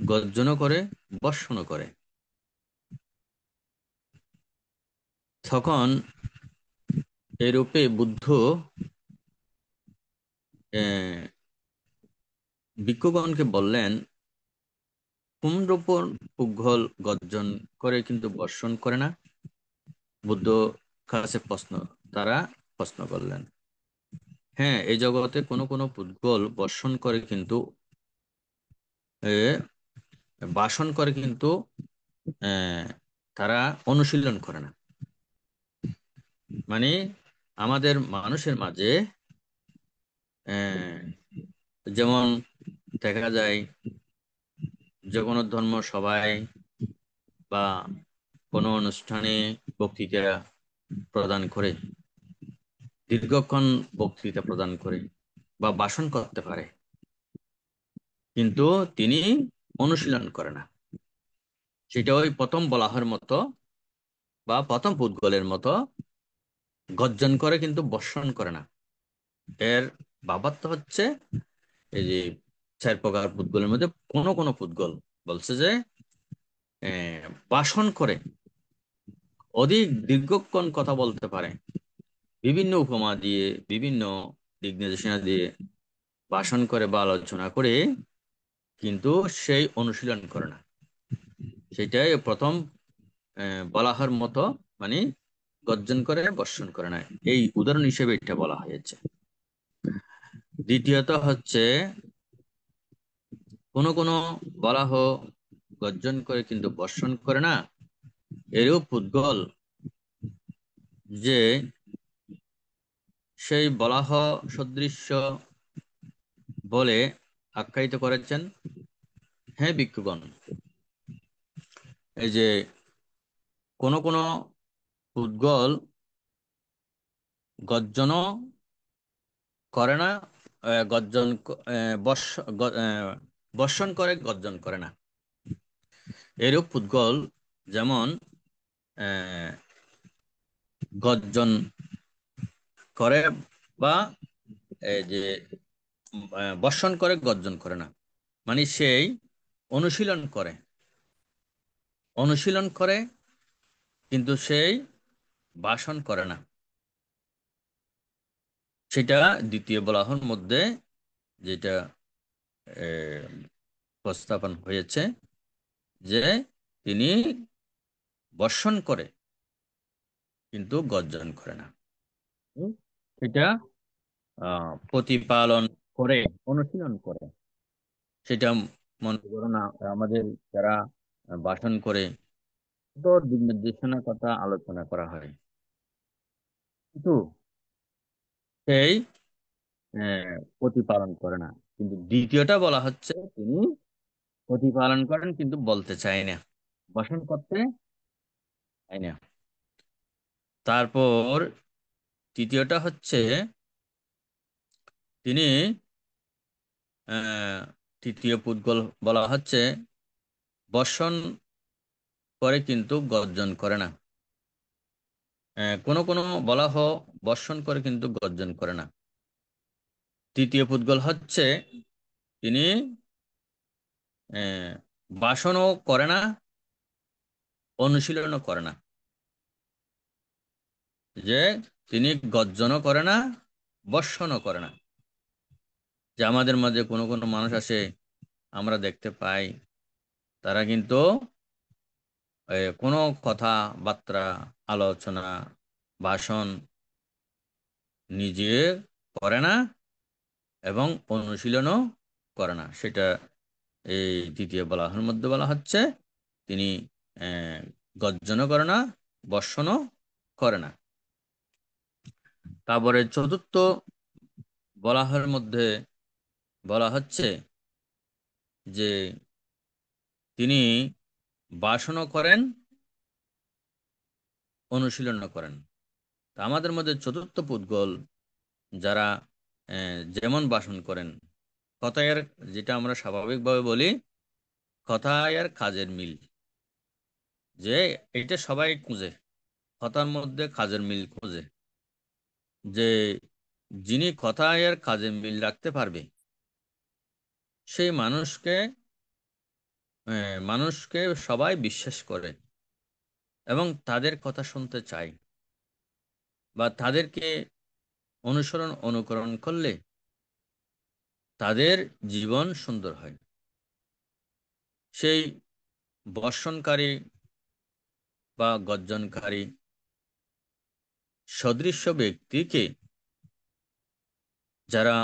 গর্জনও করে, বর্ষণও করে। তখন এরূপে বুদ্ধ ভিক্ষুগণকে বললেন, কোনরূপ পুদ্গল গর্জন করে কিন্তু বর্ষণ করে না? বুদ্ধ কাছে তারা প্রশ্ন করলেন। হ্যাঁ, এই জগতে কোনো কোনো পুদ্গল বর্ষণ করে কিন্তু বাসন করে কিন্তু তারা অনুশীলন করে না। মানে আমাদের মানুষের মাঝে যেমন দেখা যায় যে কোনো ধর্ম সবাই বা কোনো অনুষ্ঠানে বক্তৃতা প্রদান করে, দীর্ঘক্ষণ বক্তৃতা প্রদান করে বা ভাষণ করতে পারে, কিন্তু তিনি অনুশীলন করে না। সেটা ওই প্রথম বলাহের মতো বা প্রথম পুদ্গলের মতো গর্জন করে কিন্তু বর্ষণ করে না। এর বাবাত্ম হচ্ছে এই যে চার প্রকার পুদ্গলের মধ্যে কোনো কোনো পুদ্গল বলছে যে ভাষণ করে, অধিক দীর্ঘক্ষণ কথা বলতে পারে, বিভিন্ন উপমা দিয়ে, বিভিন্ন দিক নির্দেশনা দিয়ে ভাষণ করে বা আলোচনা করে, কিন্তু সেই অনুশীলন করে না। সেটাই প্রথম বলাহার মতো, মানে গর্জন করে বর্ষণ করে না, এই উদাহরণ হিসেবে এটা বলা হয়েছে। দ্বিতীয়ত হচ্ছে কোনো কোনো বলাহ গর্জন করে কিন্তু বর্ষণ করে না, এরূপ পুদ্গল যে সেই বলাহ সদৃশ্য বলে আখ্যায়িত করেছেন। হ্যাঁ ভিক্ষুগণ, এই যে কোন কোন পুদ্গল গর্জনও করে না, গর্জন বর্ষণ করে গর্জন করে না। এরূপ পুদ্গল যেমন গর্জন করে বা এই যে বর্ষণ করে গর্জন করে না, মানে সেই অনুশীলন করে কিন্তু সেই ভাষণ করে না। সেটা দ্বিতীয় বলাহর মধ্যে যেটা প্রস্তাবন হয়েছে যে তিনি বর্ষণ করে কিন্তু গর্জন করে না। সেটা প্রতিপালন করে, অনুশীলন করে। সেটা মনে করো না, আমাদের যারা ভাষণ করে তো দিক নির্দেশনার কথা আলোচনা করা হয়, কিন্তু সেই প্রতিপালন করে না। কিন্তু দ্বিতীয়টা বলা হচ্ছে তিনি প্রতিপালন করেন কিন্তু বলতে চায় না, ভাষণ করতে চায় না। তারপর তৃতীয়টা হচ্ছে তিনি তৃতীয় পুদ্গল বলা হচ্ছে বর্ষণ করে কিন্তু গর্জন করে না। কোনো কোনো বলা হয় বর্ষণ করে কিন্তু গর্জন করে না। তৃতীয় পুদ্গল হচ্ছে তিনি ভাষণও করে না, অনুশীলনও করে না। যে তিনি গর্জনও করে না, বর্ষণও করে না। যে আমাদের মাঝে কোনো কোনো মানুষ আছে, আমরা দেখতে পাই তারা কিন্তু কোনো কথাবার্তা, আলোচনা, ভাষণ নিজে করে না এবং অনুশীলনও করে না। সেটা এই দ্বিতীয় বলাহের মধ্যে বলা হচ্ছে তিনি গর্জনও করে না, বর্ষণও করে না। তারপরে চতুর্থ বলাহের মধ্যে বলা হচ্ছে যে তিনি ভাষণও করেন, অনুশীলনও করেন। তা আমাদের মধ্যে চতুর্থ পুদ্গল যারা যেমন ভাষণ করেন, কথায়ের, যেটা আমরা স্বাভাবিকভাবে বলি কথায়ের কাজের মিল, যে এটা সবাই খুঁজে, কথার মধ্যে কাজের মিল খুঁজে, যে যিনি কথায়ের কাজের মিল রাখতে পারবে সেই মানুষকে সবাই বিশ্বাস করে এবং তাদের কথা শুনতে চায়, বা তাদেরকে অনুকরণ করলে তাদের জীবন সুন্দর হয়। সেই বর্ষণকারী বা গর্জনকারী সদৃশ্য ব্যক্তিকে যারা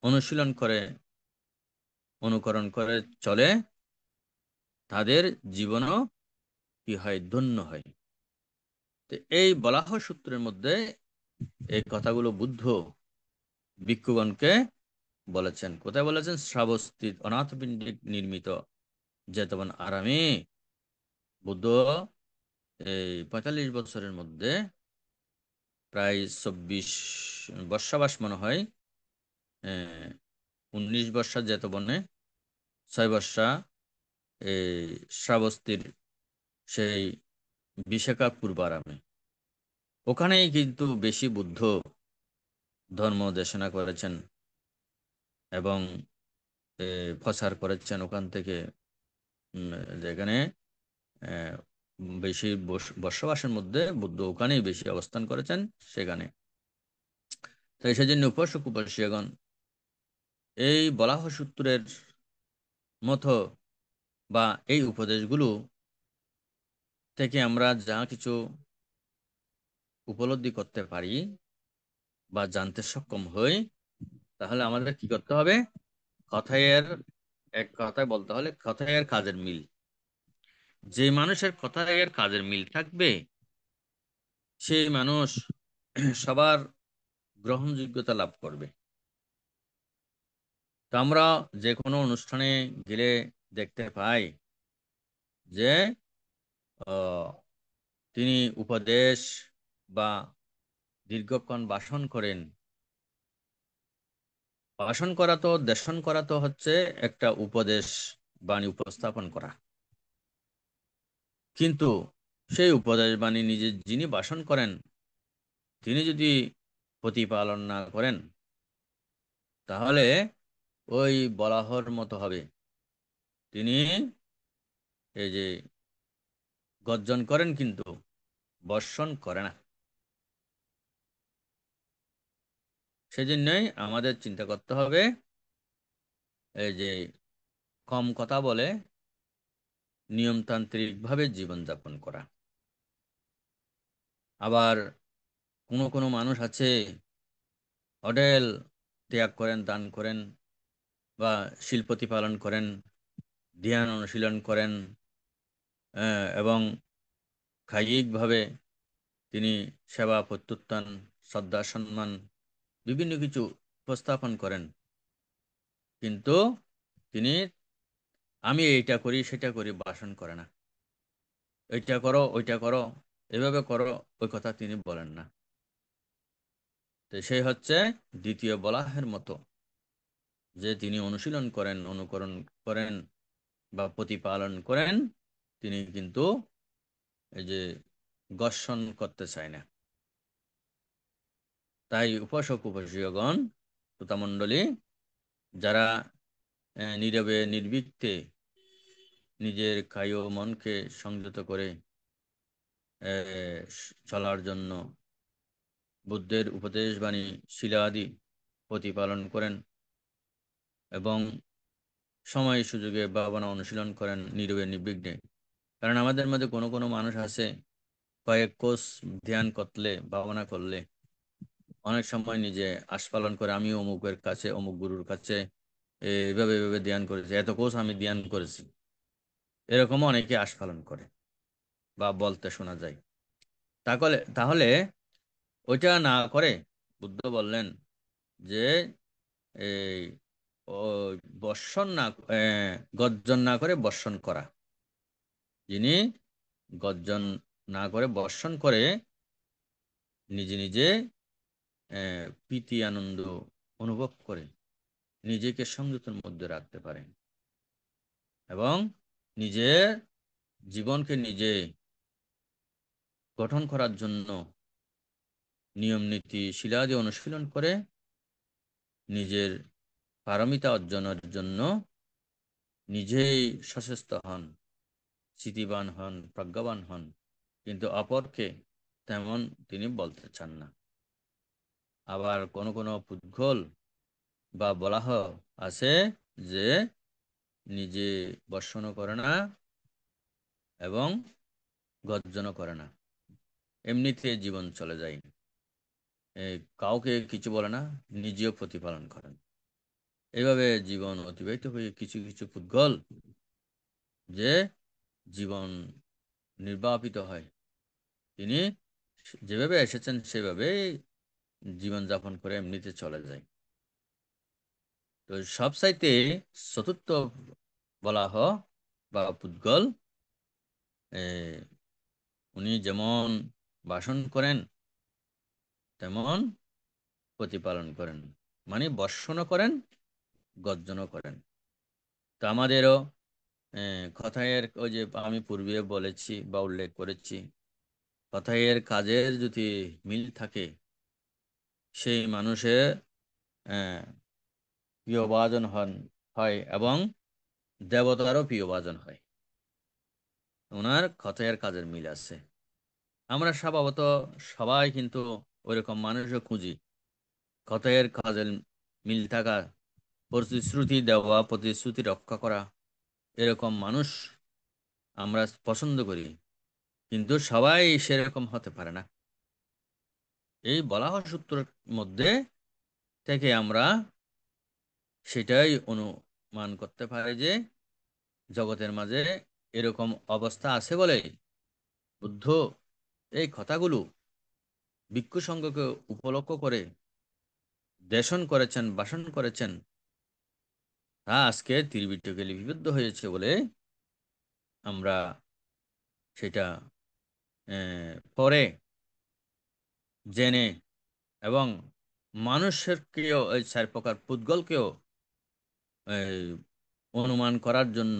অনুশীলন করে, অনুকরণ করে চলে, তাদের জীবনও কি হয়, ধন্য হয়। তো এই বলাহ সূত্রের মধ্যে এই কথাগুলো বুদ্ধ ভিক্ষুগণকে বলেছেন। কোথায় বলেছেন? শ্রাবস্তিত অনাথপিণ্ডিক নির্মিত জেতবন আরামে বুদ্ধ এই 45 বছরের মধ্যে প্রায় 24 বর্ষাবাস মনে হয়, 19 বর্ষা জেতবনে, 6 বর্ষা এই শ্রাবস্তির সেই বিশাখা পূর্বারামে। ওখানেই কিন্তু বেশি বুদ্ধ ধর্ম দেশনা করেছেন এবং প্রচার করেছেন। ওখান থেকে যেখানে বেশি বসবাসের মধ্যে বুদ্ধ ওখানেই বেশি অবস্থান করেছেন সেখানে। তাই সেজন্য উপাসক উপাসিয়াগণ এই বলাহ সূত্রের মতো বা এই উপদেশগুলো থেকে আমরা যা কিছু উপলব্ধি করতে পারি বা জানতে সক্ষম হই, তাহলে আমাদের কি করতে হবে? এক কথায় বলতে হলে কথায়ের কাজের মিল। যে মানুষের কথায়ের কাজের মিল থাকবে সেই মানুষ সবার গ্রহণযোগ্যতা লাভ করবে। তো আমরা যে কোনো অনুষ্ঠানে গেলে দেখতে পাই যে তিনি উপদেশ বা দীর্ঘক্ষণ ভাষণ করেন, ভাষণ করা তো, দেশন করা তো হচ্ছে একটা উপদেশ বাণী উপস্থাপন করা, কিন্তু সেই উপদেশ বাণী নিজে যিনি ভাষণ করেন তিনি যদি প্রতিপালন না করেন তাহলে ওই বলাহর মতো হবে। তিনি এই যে গর্জন করেন কিন্তু বর্ষণ করে না। সেজন্যই আমাদের চিন্তা করতে হবে এই যে কম কথা বলে নিয়মতান্ত্রিকভাবে জীবনযাপন করা। আবার কোনো কোনো মানুষ আছে হোটেল ত্যাগ করেন, দান করেন বা শিল প্রতিপালন করেন, ধ্যান অনুশীলন করেন, এবং কায়িকভাবে তিনি সেবা প্রত্যুত্থান, শ্রদ্ধা সম্মান বিভিন্ন কিছু উপস্থাপন করেন, কিন্তু তিনি আমি এইটা করি সেটা করি ভাষণ করে না। এইটা করো ওইটা করো এভাবে করো ওই কথা তিনি বলেন না। তো সেই হচ্ছে দ্বিতীয় বলাহের মতো, যে তিনি অনুশীলন করেন, অনুকরণ করেন বা প্রতিপালন করেন, তিনি কিন্তু এই যে গর্ষণ করতে চায় না। তাই উপাসক উপাসিকাগণ, শ্রোতামণ্ডলী, যারা নীরবে নির্বিঘ্নে নিজের কায় ও মনকে সংযত করে চলার জন্য বুদ্ধের উপদেশ বাণী শিলাদি প্রতিপালন করেন এবং সময় সুযোগে ভাবনা অনুশীলন করেন নীরবে নির্বিঘ্নে। কারণ আমাদের মধ্যে কোনো কোনো মানুষ আছে কয়েক কোষ ধ্যান করলে, ভাবনা করলে অনেক সময় নিজে আস্ফালন করে, আমি অমুকের কাছে, অমুক গুরুর কাছে এইভাবে এইভাবে ধ্যান করেছি, এত কোষ আমি ধ্যান করেছি, এরকম অনেকে আস্ফালন করে বা বলতে শোনা যায়। তাহলে তাহলে ওইটা না করে বুদ্ধ বললেন যে এই বর্ষণ না, গর্জন না করে বর্ষণ করা। যিনি গর্জন না করে বর্ষণ করে নিজে নিজে প্রীতি আনন্দ অনুভব করে নিজেকে সংযতের মধ্যে রাখতে পারেন এবং নিজের জীবনকে নিজে গঠন করার জন্য নিয়ম নীতি শিলাদি অনুশীলন করে নিজের পারমিতা অর্জনের জন্য নিজেই সচেষ্ট হন, স্মৃতিবান হন, প্রজ্ঞাবান হন, কিন্তু অপরকে তেমন তিনি বলতে চান না। আবার কোন কোন পুদ্গল বা বলাহ আছে যে নিজে বর্ষণও করে না এবং গর্জনও করে না, এমনিতে জীবন চলে যায়, কাউকে কিছু বলে না, নিজেও প্রতিপালন করেন। এইভাবে জীবন অতিবাহিত হয়ে কিছু কিছু পুদ্গল যে জীবন নির্বাপিত হয়, তিনি যেভাবে এসেছেন সেভাবে জীবনযাপন করে এমনিতে চলে যায়। তো সবচাইতে চতুর্থ বলা বা পুদ্গল, উনি যেমন ভাষণ করেন তেমন প্রতিপালন করেন, মানে বর্ষণও করেন, গর্জনও করেন। তো আমাদেরও কথায়ের ওই যে আমি পূর্বে বলেছি বা উল্লেখ করেছি, কথায়ের কাজের যদি মিল থাকে সেই মানুষের প্রিয়ভাজন হয় এবং দেবতারও প্রিয়ভাজন হয়। ওনার কথায়ের কাজের মিল আছে। আমরা স্বভাবত সবাই কিন্তু ওইরকম মানুষও খুঁজি, কথায়ের কাজের মিল থাকা, প্রতিশ্রুতি দেওয়া, প্রতিশ্রুতি রক্ষা করা, এরকম মানুষ আমরা পছন্দ করি, কিন্তু সবাই সেরকম হতে পারে না। এই বলাহ সূত্রের মধ্যে থেকে আমরা সেটাই অনুমান করতে পারি যে জগতের মাঝে এরকম অবস্থা আছে বলে বুদ্ধ এই কথাগুলো ভিক্ষু সংঘকে উপলক্ষ করে দেশন করেছেন, ভাষণ করেছেন। তা আজকে ত্রিপিটকে লিপিবদ্ধ হয়েছে বলে আমরা সেটা পরে জেনে এবং মানুষেরকেও এই 4 প্রকার পুদ্গলকেও এই, অনুমান করার জন্য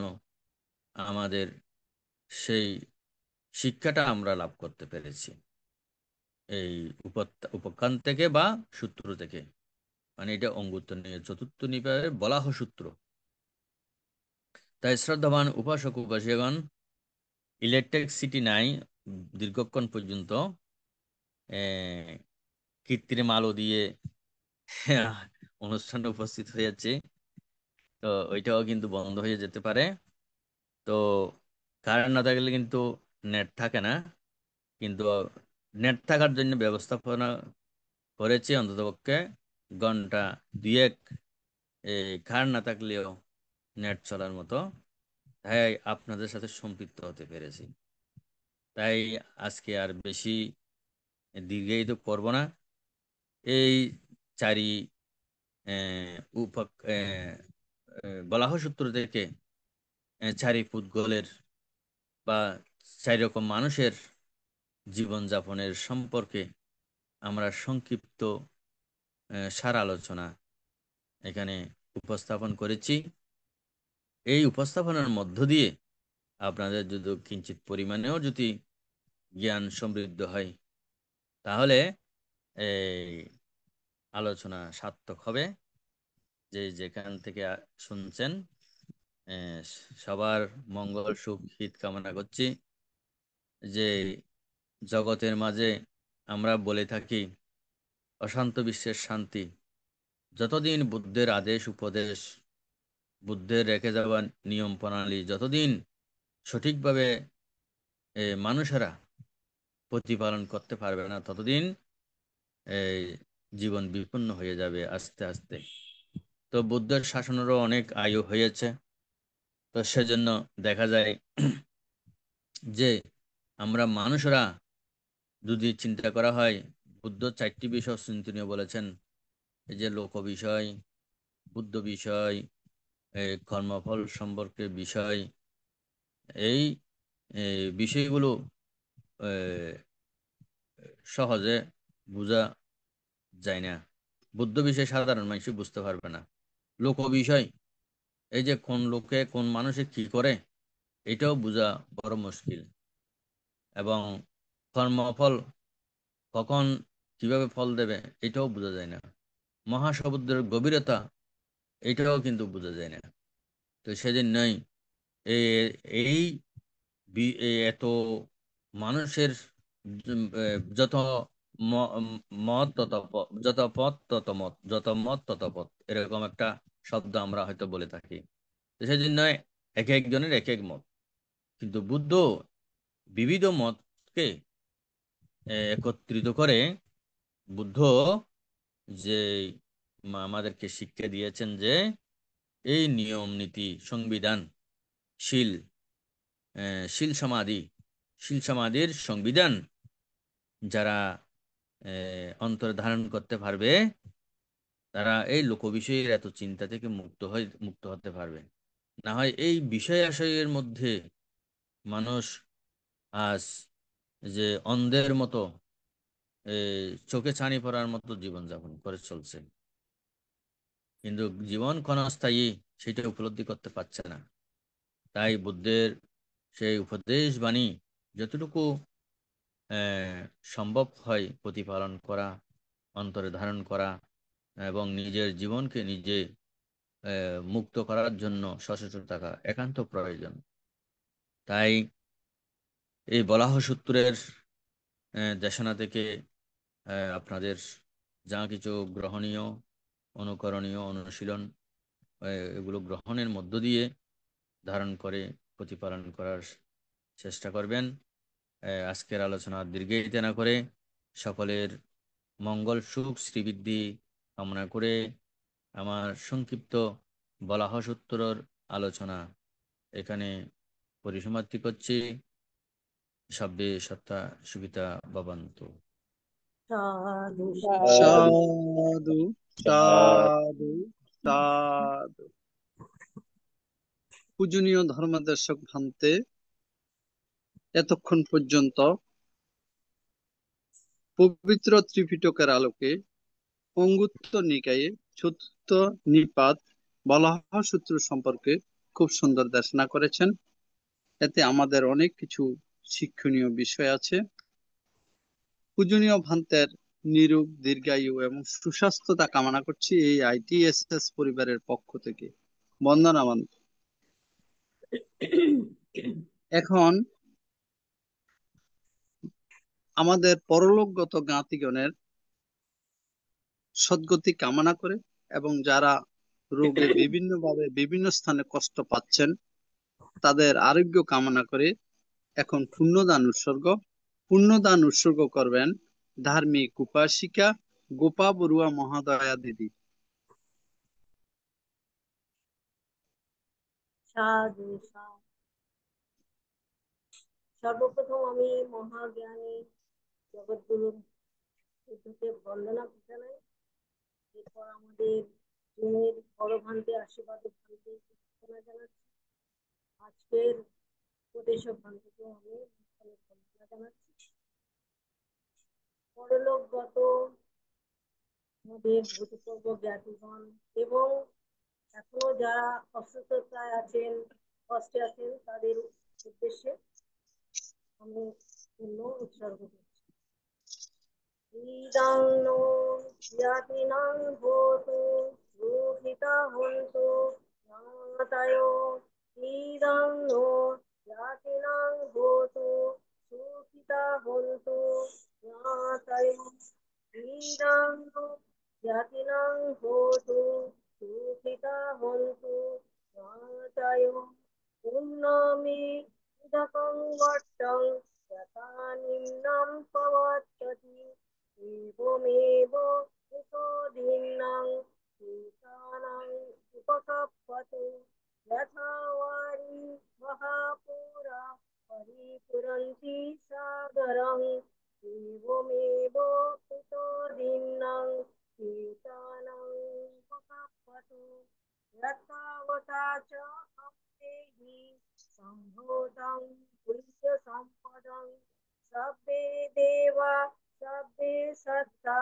আমাদের সেই শিক্ষাটা আমরা লাভ করতে পেরেছি এই উপকান থেকে বা সূত্র থেকে। মানে এটা অঙ্গুত্র নিয়ে চতুর্থ নিকায়ের বলাহ সূত্র। তাই শ্রদ্ধাবান উপাসক উপাসিকাগণ, ইলেকট্রিসিটি নাই দীর্ঘক্ষণ পর্যন্ত কৃত্রিম আলো দিয়ে অনুষ্ঠানে উপস্থিত হয়েছে, তো ওইটাও কিন্তু বন্ধ হয়ে যেতে পারে। তো কারেন্ট না থাকলে কিন্তু নেট থাকে না, কিন্তু নেট থাকার জন্য ব্যবস্থাপনা করেছি অন্ততপক্ষে ঘন্টা দুয়েক কারেন্ট না থাকলেও নেট চলার মতো। তাই আপনাদের সাথে সম্পৃক্ত হতে পেরেছি। তাই আজকে আর বেশি দীর্ঘায়িত করব না। এই চারি বলাহ সূত্র থেকে চারি পুদ্গলের বা চারি রকম মানুষের জীবনযাপনের সম্পর্কে আমরা সংক্ষিপ্ত সার আলোচনা এখানে উপস্থাপন করেছি। এই উপস্থাপনার মধ্য দিয়ে আপনাদের যদি কিঞ্চিত পরিমাণেও যদি জ্ঞান সমৃদ্ধ হয়, তাহলে এই আলোচনা সার্থক হবে। যে যেখান থেকে শুনছেন সবার মঙ্গল সুখ হিত কামনা করছি। যে জগতের মাঝে আমরা বলে থাকি অশান্ত বিশ্বের শান্তি, যতদিন বুদ্ধের আদেশ উপদেশ, বুদ্ধের রেখে যাওয়া নিয়ম প্রণালী যতদিন সঠিকভাবে মানুষেরা প্রতিপালন করতে পারবে না, ততদিন এই জীবন বিপন্ন হয়ে যাবে আস্তে আস্তে। তো বুদ্ধের শাসনেরও অনেক আয়ু হয়েছে। তো সেজন্য দেখা যায় যে আমরা মানুষরা যদি চিন্তা করা হয়, বুদ্ধ 4টি বিষয় চিন্তনীয় বলেছেন। এই যে লোক বিষয়, বুদ্ধ বিষয়, কর্মফল সম্পর্কে বিষয়, এই বিষয়গুলো সহজে বোঝা যায় না। বুদ্ধ বিষয় সাধারণ মানুষ বুঝতে পারবে না। লোক বিষয়, এই যে কোন লোকে কোন মানুষে কি করে, এটাও বোঝা বড় মুশকিল। এবং কর্মফল কখন কিভাবে ফল দেবে, এটাও বোঝা যায় না। মহাসমুদ্রের গভীরতা, এটাও কিন্তু বোঝা যায় না। তো সেজন্যই এই এত মানুষের যত মত তত যত পথ তত মত, যত মত তত পথ, এরকম একটা শব্দ আমরা হয়তো বলে থাকি। তো সেই জন্য এক একজনের এক এক মত, কিন্তু বুদ্ধ বিবিধ মতকে একত্রিত করে বুদ্ধ যে আমাদেরকে শিক্ষা দিয়েছেন যে এই নিয়ম নীতি সংবিধান শীল শীল সমাধির সংবিধান যারা অন্তরে ধারণ করতে পারবে, তারা এই লোক বিষয়ের এত চিন্তা থেকে মুক্ত হতে পারবে। না হয় এই বিষয় আশয়ের মধ্যে মানুষ আজ যে অন্ধের মতো চোখে ছানি পড়ার মতো জীবনযাপন করে চলছে, কিন্তু জীবন ক্ষণস্থায়ী সেটা উপলব্ধি করতে পারছে না। তাই বুদ্ধের সেই উপদেশ বাণী যতটুকু সম্ভব হয় প্রতিপালন করা, অন্তরে ধারণ করা এবং নিজের জীবনকে নিজে মুক্ত করার জন্য সচেতন থাকা একান্ত প্রয়োজন। তাই এই বলাহ সূত্রের দেশনা থেকে আপনাদের যা কিছু গ্রহণীয়, অনুকরণীয়, অনুশীলন এগুলো গ্রহণের মধ্য দিয়ে ধারণ করে প্রতিপালন করার চেষ্টা করবেন। আজকের আলোচনা দীর্ঘায়িত না করে সকলের মঙ্গল সুখ শ্রীবৃদ্ধি কামনা করে আমার সংক্ষিপ্ত বলাহ সূত্রর আলোচনা এখানে পরিসমাপ্তি করছি। সব্বে সত্তা সুবিতা ভবন্তু। সাধু সাধু সাধু সাধু। পূজনীয় ধর্মদর্শক ভান্তে, এতক্ষণ পর্যন্ত পবিত্র ত্রিপিটকের আলোকে অঙ্গুত্র নিকায়ে চতুর্থ নিপাত বলাহ সূত্র সম্পর্কে খুব সুন্দর দেশনা করেছেন। এতে আমাদের অনেক কিছু শিক্ষণীয় বিষয় আছে। পূজনীয় ভান্তের নিরোগ, দীর্ঘায়ু এবং সুস্বাস্থ্যতা কামনা করছি এই ITSS পরিবারের পক্ষ থেকে। বন্দনা ভান্ত। এখন আমাদের পরলোকগত জ্ঞাতিগণের সদ্গতি কামনা করে এবং যারা রোগে বিভিন্নভাবে বিভিন্ন স্থানে কষ্ট পাচ্ছেন তাদের আরোগ্য কামনা করে এখন পুণ্যদান উৎসর্গ করবেন ধার্মিক উপাসিকা গোপা বড়ুয়া মহাদয়া দিদি। সাধু সাধু। সর্বপ্রথম আমি মহাজ্ঞানী জগৎগুরু বুদ্ধকে বন্দনা জানাই। এরপর আমাদের জুনের বড় ভান্তে আশীর্বাদ ভান্তে প্রার্থনা জানাচ্ছি। আজকের উপদেশ ভান্তিকেও আমি বন্দনা জানাচ্ছি। পরলোকগত আমাদের ভূতপূর্ব জ্ঞাতিগণ এবং এখনো যারা অসুস্থতায় আছেন, কষ্টে আছেন, তাদের উদ্দেশ্যে আমি পুণ্য উৎসর্গ করছি। ইদং নো জ্ঞাতিনাং হোতু রুহিতা হন্তু জ্ঞাতায়ো। ইদং নো জ্ঞাতিনাং হোতু সুখিতা হন্তু জ্ঞাতায়ো। ইদং নো জ্ঞাতিনাং হোতু সুখিতা হন্তু জ্ঞাতায়ো। পুণ্যমি উদকং বট্টং যথা নিম্নং প্রবর্ততি এবমেব উতোদীন্নাং ভূতানাং উপকাপ্পতু যথা ওয়ারি মহাপুরা পরিপুরন্তি সাগরং এবমেব উতোদীন্নাং ভূতানাং উপকাপ্পতু যথাবতা চ অপ্তেহি সম্ভূতং পুণ্য সম্পদং সব্বে দেবা সব্বে সত্তা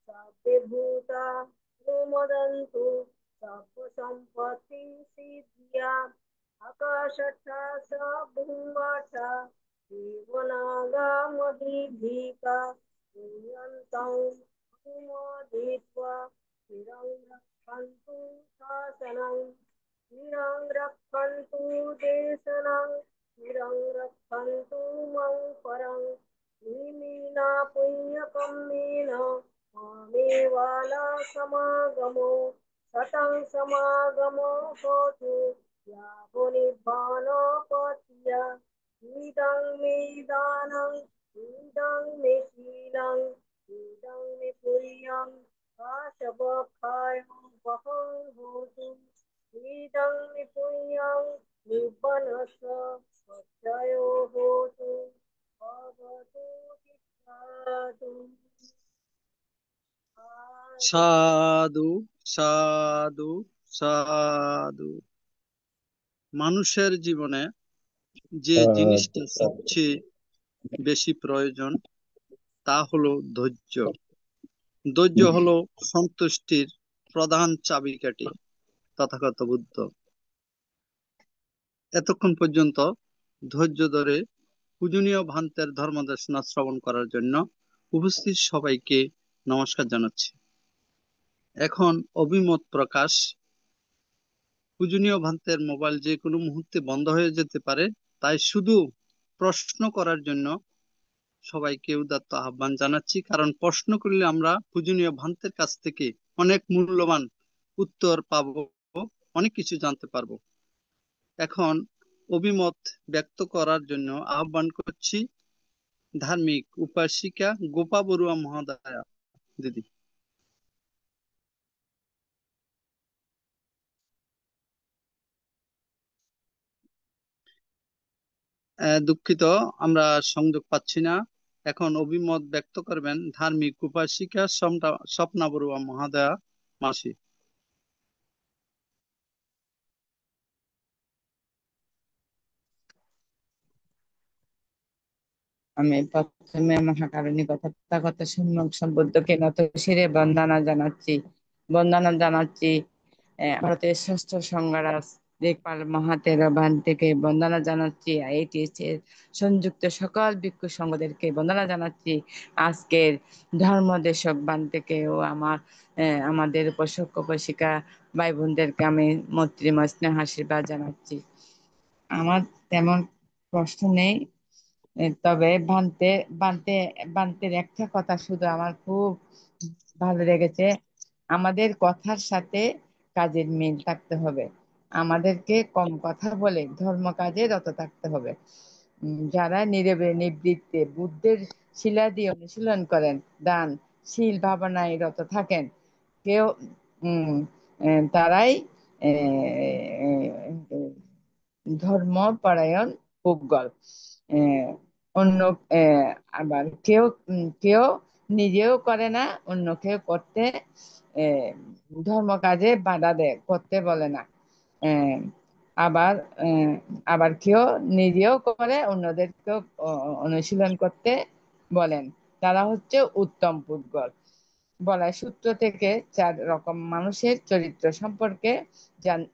সব্বে ভূতা অনুমোদন্তু সব্ব সম্পত্তি সিদ্ধিয়া আকাশস্থা সভূমঠা দেবনাগা মহিধিকা পুণ্যন্तं অনুমোদিত্বা চিরং রক্ষন্তু শাসনং চিরং রক্ষন্তু দেশনং চিরং রক্ষন্তু মং পরং নিমিনা পুণ্যকম্মেন মামেবালা সমাগমো শতং সমাগমো হোতু ইয়াবো নিব্বাণপত্তিয়া। ইদং মে দানং ইদং মে শীলং ইদং মে পুণ্যং কাশবক্ষায় বহং হোতু। ইদং মে পুণ্যং নিব্বাণস্য পর্যায়ো হোতু ভবতু সাধু সাধু সাধু সাধু। মানুষের জীবনে যে জিনিসটা সবচেয়ে বেশি প্রয়োজন তা হলো ধৈর্য। ধৈর্য হলো সন্তুষ্টির প্রধান চাবিকাঠি। তথাগত বুদ্ধ এতক্ষণ পর্যন্ত ধৈর্য ধরে পূজনীয় ভান্তের ধর্মদেশনা শ্রবণ করার জন্য উপস্থিত সবাইকে নমস্কার জানাচ্ছি। এখন অভিমত প্রকাশ। পূজনীয় ভান্তের মোবাইল যে কোনো মুহূর্তে বন্ধ হয়ে যেতে পারে, তাই শুধু প্রশ্ন করার জন্য সবাইকে উদাত্ত আহ্বান জানাচ্ছি। কারণ প্রশ্ন করলে আমরা পূজনীয় ভান্তের কাছ থেকে অনেক মূল্যবান উত্তর পাবো, অনেক কিছু জানতে পারবো। এখন অভিমত ব্যক্ত করার জন্য আহ্বান করছি ধার্মিক উপাসিকা গোপা বড়ুয়া মহাদয়া দিদি। দুঃখিত, আমরা সংযোগ পাচ্ছি না। এখন অভিমত ব্যক্ত করবেন ধার্মিক উপাসিকা স্বপ্না বড়ুয়া মহাদয়া মাসি। আমি প্রথমে মহাকারণী তথাগত সম্যক সম্বুদ্ধকে নত শিরে বন্দনা জানাচ্ছি। ভারতের ষষ্ঠ সংঘরাজ লেখপাল মহাতেরবান থেকে বন্দনা জানাচ্ছি। IATS এর সংযুক্ত সকল ভিক্ষু সংঘদেরকে বন্দনা জানাচ্ছি। আজকের ধর্মদেশক বান থেকেও আমাদের উপাসক উপাসিকা ভাই বোনদেরকে আমি মৈত্রীময় স্নেহ আশীর্বাদ জানাচ্ছি। আমার তেমন প্রশ্ন নেই, তবে বান্তের একটা কথা শুধু আমার খুব ভালো লেগেছে। আমাদের কথার সাথে কাজের মিল থাকতে হবে। আমাদেরকে কম কথা বলে ধর্ম কাজে রত থাকতে হবে। যারা নীরবে নিবৃত্তে বুদ্ধের শিলা দিয়ে অনুশীলন করেন, দান শীল ভাবনায় রত থাকেন, কেউ তারাই ধর্মপরায়ণ পুগল। অন্য আবার কেউ নিজেও করে না, অন্য কেউ করতে ধর্ম কাজে বাধা দেয়, করতে বলে না। আবার আবার কেউ নিজেও করে, অন্যদেরকেও অনুশীলন করতে বলেন। তারা হচ্ছে উত্তম পুদ্গল। বলাই সূত্র থেকে 4 রকম মানুষের চরিত্র সম্পর্কে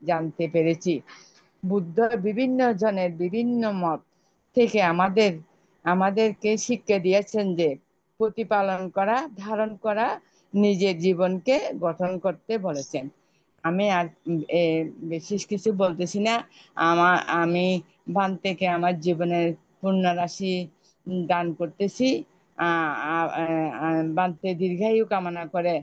জানতে পেরেছি। বুদ্ধ বিভিন্ন জনের বিভিন্ন মত থেকে আমাদেরকে শিক্ষা দিয়েছেন যে প্রতিপালন করা, ধারণ করা, নিজের জীবনকে গঠন করতে বলেছেন। আমি আর বিশেষ কিছু বলতেছি না। আমি বান থেকে আমার জীবনের পূর্ণ রাশি দান করতেছি। বানতে দীর্ঘায়ু কামনা করে,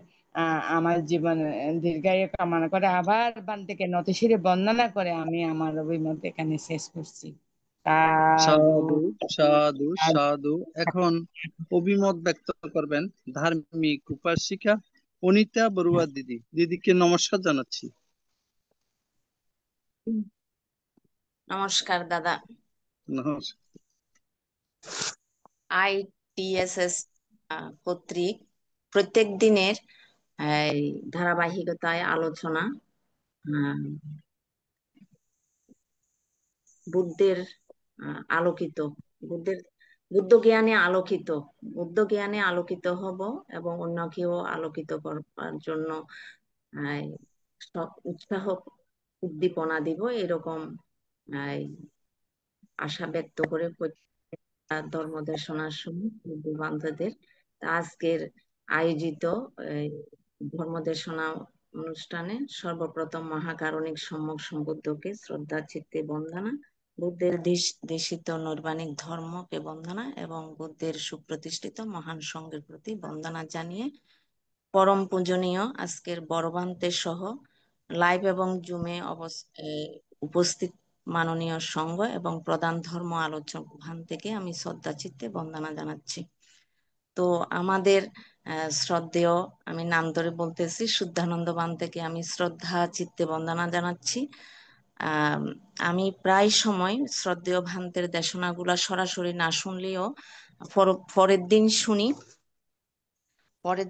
আমার জীবন দীর্ঘায়ু কামনা করে, আবার বান থেকে নতশিরে বন্দনা করে আমি আমার অভিমত এখানে শেষ করছি। সাধু সাধু সাধু সাধু। এখন অভিমত ব্যক্ত করবেন ধার্মিক উপাসিকা অনিতা বড়ুয়া দিদি। দিদিকে নমস্কার জানাচ্ছি। নমস্কার দাদা। নমস্কার। ITSS কর্তৃক প্রত্যেক দিনের ধারাবাহিকতায় আলোচনা বুদ্ধের আলোকিত, বুদ্ধ জ্ঞানে আলোকিত হব এবং অন্যকেও আলোকিত করার জন্য উৎসাহ উদ্দীপনা দিব, এরকম আশা ব্যক্ত করে ধর্ম দেশনার সময় বান্ধবদের আজকের আয়োজিত ধর্ম দেশনা অনুষ্ঠানে সর্বপ্রথম মহাকারণিক সম্যক সম্বুদ্ধকে শ্রদ্ধা চিত্তে বন্দনা, বুদ্ধের দেশিত নৈর্বাণিক ধর্মকে বন্দনা এবং বুদ্ধের সুপ্রতিষ্ঠিত মহান সঙ্গের প্রতি বন্দনা জানিয়ে পরম পূজনীয় আজকের বড়বান্তে সহ লাইভ এবং জুমে উপস্থিত মাননীয় সংঘ এবং প্রধান ধর্ম আলোচক ভান থেকে আমি শ্রদ্ধা চিত্তে বন্দনা জানাচ্ছি। তো আমাদের শ্রদ্ধেয়, আমি নাম ধরে বলতেছি, শুদ্ধানন্দ বান থেকে আমি শ্রদ্ধা চিত্তে বন্দনা জানাচ্ছি। আমি প্রায় সময় শ্রদ্ধেয় ভান্তের দেশনাগুলা সরাসরি না শুনলেও পরের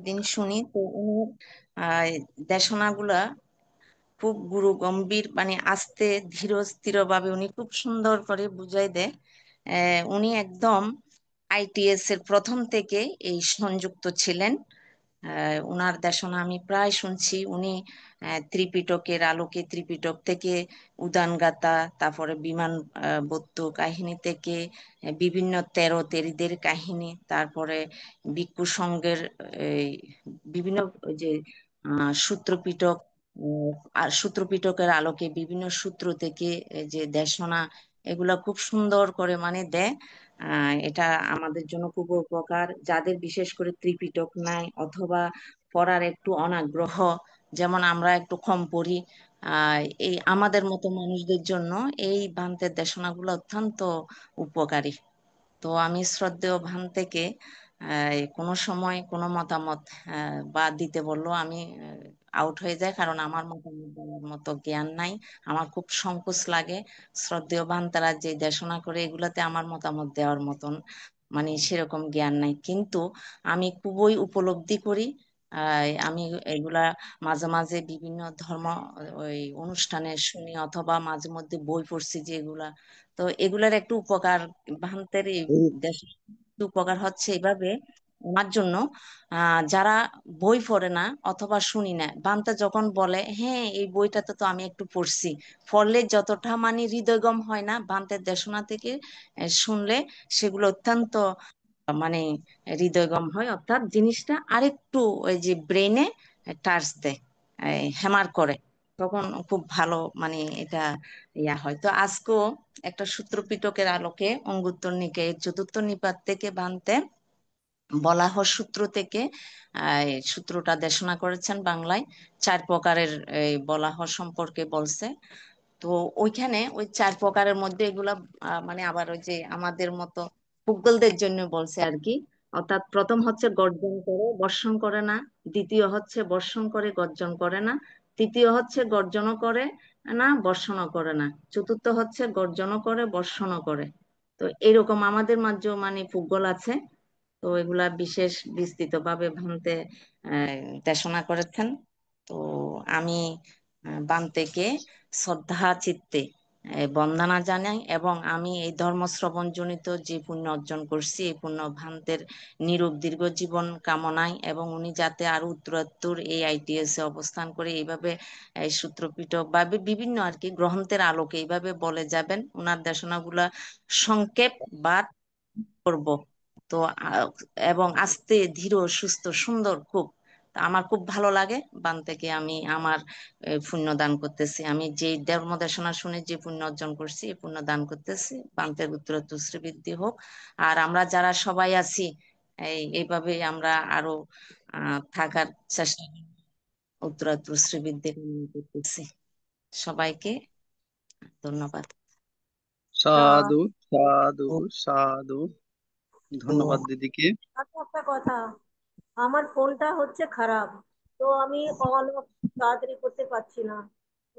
দিন শুনি। তো উনি দেশনাগুলা খুব গুরু গম্ভীর, মানে আস্তে ধীর স্থির ভাবে উনি খুব সুন্দর করে বুঝাই দেয়। উনি একদম ITS এর প্রথম থেকে এই সংযুক্ত ছিলেন। উনার দেশনা আমি প্রায় শুনছি। উনি ত্রিপিটকের আলোকে, ত্রিপিটক থেকে উদানগাথা, তারপরে বিমান বৌদ্ধ কাহিনী থেকে বিভিন্ন তেরীদের কাহিনী, তারপরে ভিক্ষু সংঘের বিভিন্ন যে সূত্রপিটক আর সূত্রপিটকের আলোকে বিভিন্ন সূত্র থেকে যে দেশনা, এগুলা খুব সুন্দর করে মানে দেয়। এটা আমাদের জন্য খুব উপকার, যাদের বিশেষ করে ত্রিপিটক নাই অথবা পড়ার একটু অনাগ্রহ, যেমন আমরা একটু কম পড়ি, এই আমাদের মতো মানুষদের জন্য এই ভান্তের দেশনাগুলো অত্যন্ত উপকারী। তো আমি শ্রদ্ধেয় ভান থেকে কোনো সময় কোনো মতামত বা দিতে বললো আমি আউট হয়ে যায়, কারণ আমার মতামত দেওয়ার মতো জ্ঞান নাই। আমার খুব সংকোচ লাগে। শ্রদ্ধেয় ভান তারা যে দেশনা করে এগুলাতে আমার মতামত দেওয়ার মতন মানে সেরকম জ্ঞান নাই, কিন্তু আমি খুবই উপলব্ধি করি। আমি এগুলা মাঝে মাঝে বিভিন্ন ধর্ম ওই অনুষ্ঠানে শুনি অথবা মাঝে মধ্যে বই পড়ছি যেগুলা, তো এগুলার একটু উপকার ভান্তের এই দেশ উপকার হচ্ছে এইভাবে ওনার জন্য যারা বই পড়ে না অথবা শুনি না, বান্তা যখন বলে হ্যাঁ এই বইটাতে তো আমি একটু পড়ছি, পড়লে যতটা মানে হৃদয়গম হয় না, বান্তের দেশনা থেকে শুনলে সেগুলো অত্যন্ত মানে হৃদয়গম হয়, অর্থাৎ জিনিসটা আরেকটু ওই যে ব্রেনে টাচ দেয়, হ্যামার করে, তখন খুব ভালো মানে এটা ইয়া হয়। তো আজকেও একটা সূত্রপিটকের আলোকে অঙ্গুত্তর নিকায়ের চতুর্থ নিপাত থেকে বানতে বলাহ সূত্র থেকে এই সূত্রটা দেশনা করেছেন বাংলায়। 4 প্রকারের এই বলাহ সম্পর্কে বলছে। তো ওইখানে ওই 4 প্রকারের মধ্যে এগুলা মানে আবার ওই যে আমাদের মতো ভূগোলদের জন্য বলছে আর কি। অর্থাৎ প্রথম হচ্ছে গর্জন করে বর্ষণ করে না, দ্বিতীয় হচ্ছে বর্ষণ করে গর্জন করে না, তৃতীয় হচ্ছে গর্জনও করে না বর্ষণও করে না, চতুর্থ হচ্ছে গর্জনও করে বর্ষণও করে। তো এরকম আমাদের মাঝেও মানে ভূগোল আছে। তো এগুলা বিশেষ বিস্তৃতভাবে ভান্তে দেশনা করেছেন। তো আমি বান্তেকে শ্রদ্ধা চিত্তে বন্দনা জানাই, এবং আমি এই ধর্ম শ্রবণ জনিত যে পুণ্য অর্জন করছি এই পুণ্য ভান্তের নিরোগ দীর্ঘ জীবন কামনায়, এবং উনি যাতে আরো উত্তরোত্তর এই আইটিএস এ অবস্থান করে এইভাবে এই সূত্রপিটক বা বিভিন্ন আর কি গ্রন্থের আলোকে এইভাবে বলে যাবেন, ওনার দেশনাগুলা সংক্ষেপ বা করব। তো এবং আস্তে ধীর সুস্থ সুন্দর খুব, তা আমার খুব ভালো লাগে। বান থেকে আমি আমার পুণ্য দান করতেছি, আমি যে ধর্ম দেশনা শুনে যে পুণ্য অর্জন করছি এই পুণ্য দান করতেছি, বান্তের উত্তরোত্তর শ্রীবৃদ্ধি হোক। আর আমরা যারা সবাই আছি এইভাবে আমরা আরো থাকার চেষ্টা উত্তরোত্তর শ্রীবৃদ্ধি কামনা করতেছি। সবাইকে ধন্যবাদ। সাধু সাধু সাধু। ধন্যবাদ দিদিকে। আচ্ছা, একটা কথা, আমার ফোনটা হচ্ছে খারাপ, তো আমি অন অফ তাড়াতাড়ি করতে পারছি না।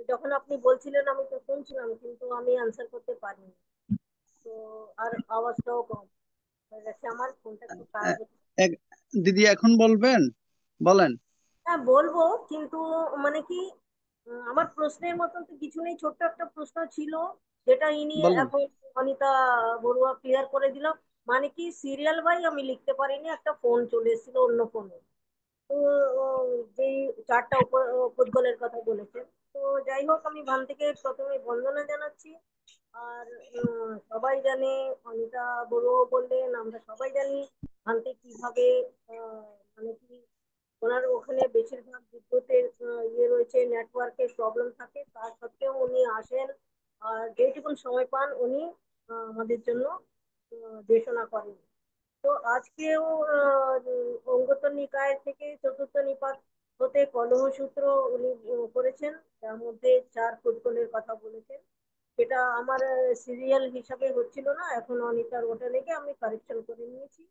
যখন আপনি বলছিলেন আমি তো শুনছিলাম, কিন্তু আমি অ্যান্সার করতে পারিনি। তো আর আওয়াজটাও কম হয়ে গেছে, আমার ফোনটা একটু খারাপ হচ্ছে। এক- দিদি এখন বলবেন? বলেন। হ্যাঁ বলবো, কিন্তু মানে কি, আমার প্রশ্নের মতন তো কিছু নেই, ছোট্ট একটা প্রশ্ন ছিল যেটা ইনি বলেন। এখন অনিতা বড়ুয়া ক্লিয়ার করে দিল। মানে কি, সিরিয়াল বাই আমি লিখতে পারিনি, একটা ফোন চলে এসেছিল অন্য ফোনে। তো যেই 4টা উপদ্গলের কথা বলেছেন। তো যাই হোক, আমি ভান থেকে প্রথমে বন্দনা জানাচ্ছি। আর সবাই জানে, অনিতা বড়ুয়া বললেন, আমরা সবাই জানি ভান্তে কিভাবে মানে কি ওনার ওখানে বেশিরভাগ বিদ্যুতের ইয়ে রয়েছে, নেটওয়ার্কের প্রবলেম থাকে, তা সত্ত্বেও উনি আসেন আর যেটুকুন সময় পান উনি আমাদের জন্য দেশনা করেন। তো আজকেও অঙ্গতর নিকায় থেকে চতুর্থ নিপাত হতে কলহ সূত্র উনি করেছেন, তার মধ্যে 4 ফুটবলের কথা বলেছেন। সেটা আমার সিরিয়াল হিসাবে হচ্ছিল না, এখন অনিতার ওটা লেগে আমি কারেকশন করে নিয়েছি।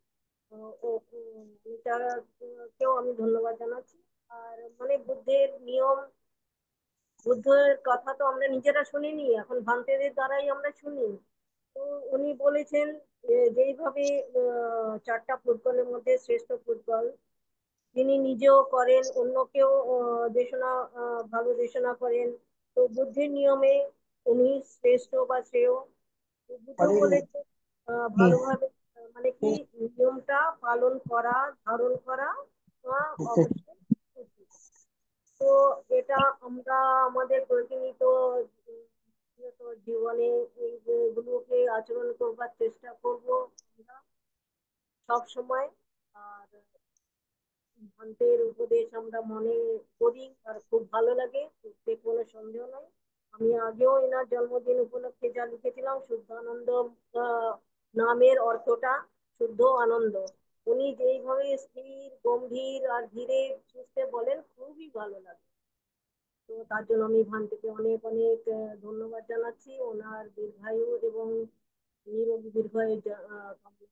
অনিতাকেও আমি ধন্যবাদ জানাচ্ছি। আর মানে বুদ্ধের নিয়ম, বুদ্ধের কথা তো আমরা নিজেরা শুনিনি, এখন ভান্তেদের দ্বারাই আমরা শুনি। তো উনি বলেছেন যেইভাবে 4টা ফুটবলের মধ্যে শ্রেষ্ঠ ফুটবল তিনি নিজেও করেন, অন্যকেও দেশনা ভালো দেশনা করেন। তো বুদ্ধির নিয়মে উনি শ্রেষ্ঠ বা শ্রেয়। তো বুদ্ধ বলেছেন ভালোভাবে মানে কি নিয়মটা পালন করা, ধারণ করা অবশ্যই উচিত। তো এটা আমরা আমাদের প্রতিনিয়ত জীবনে এইগুলোকে আচরণ করবার চেষ্টা করব আমরা সব সময়। আর ভান্তের উপদেশ আমরা মনে করি আর খুব ভালো লাগে, এতে কোনো সন্দেহ নাই। আমি আগেও এনার জন্মদিন উপলক্ষে যা লিখেছিলাম শুদ্ধ আনন্দ নামের অর্থটা শুদ্ধ আনন্দ। উনি যেইভাবে স্থির গম্ভীর আর ধীরে সুস্থে বলেন, খুবই ভালো লাগে। তো তার জন্য আমি ভান্তিকে অনেক অনেক ধন্যবাদ জানাচ্ছি, ওনার দীর্ঘায়ু এবং নিরোগী দীর্ঘায়ু কামনা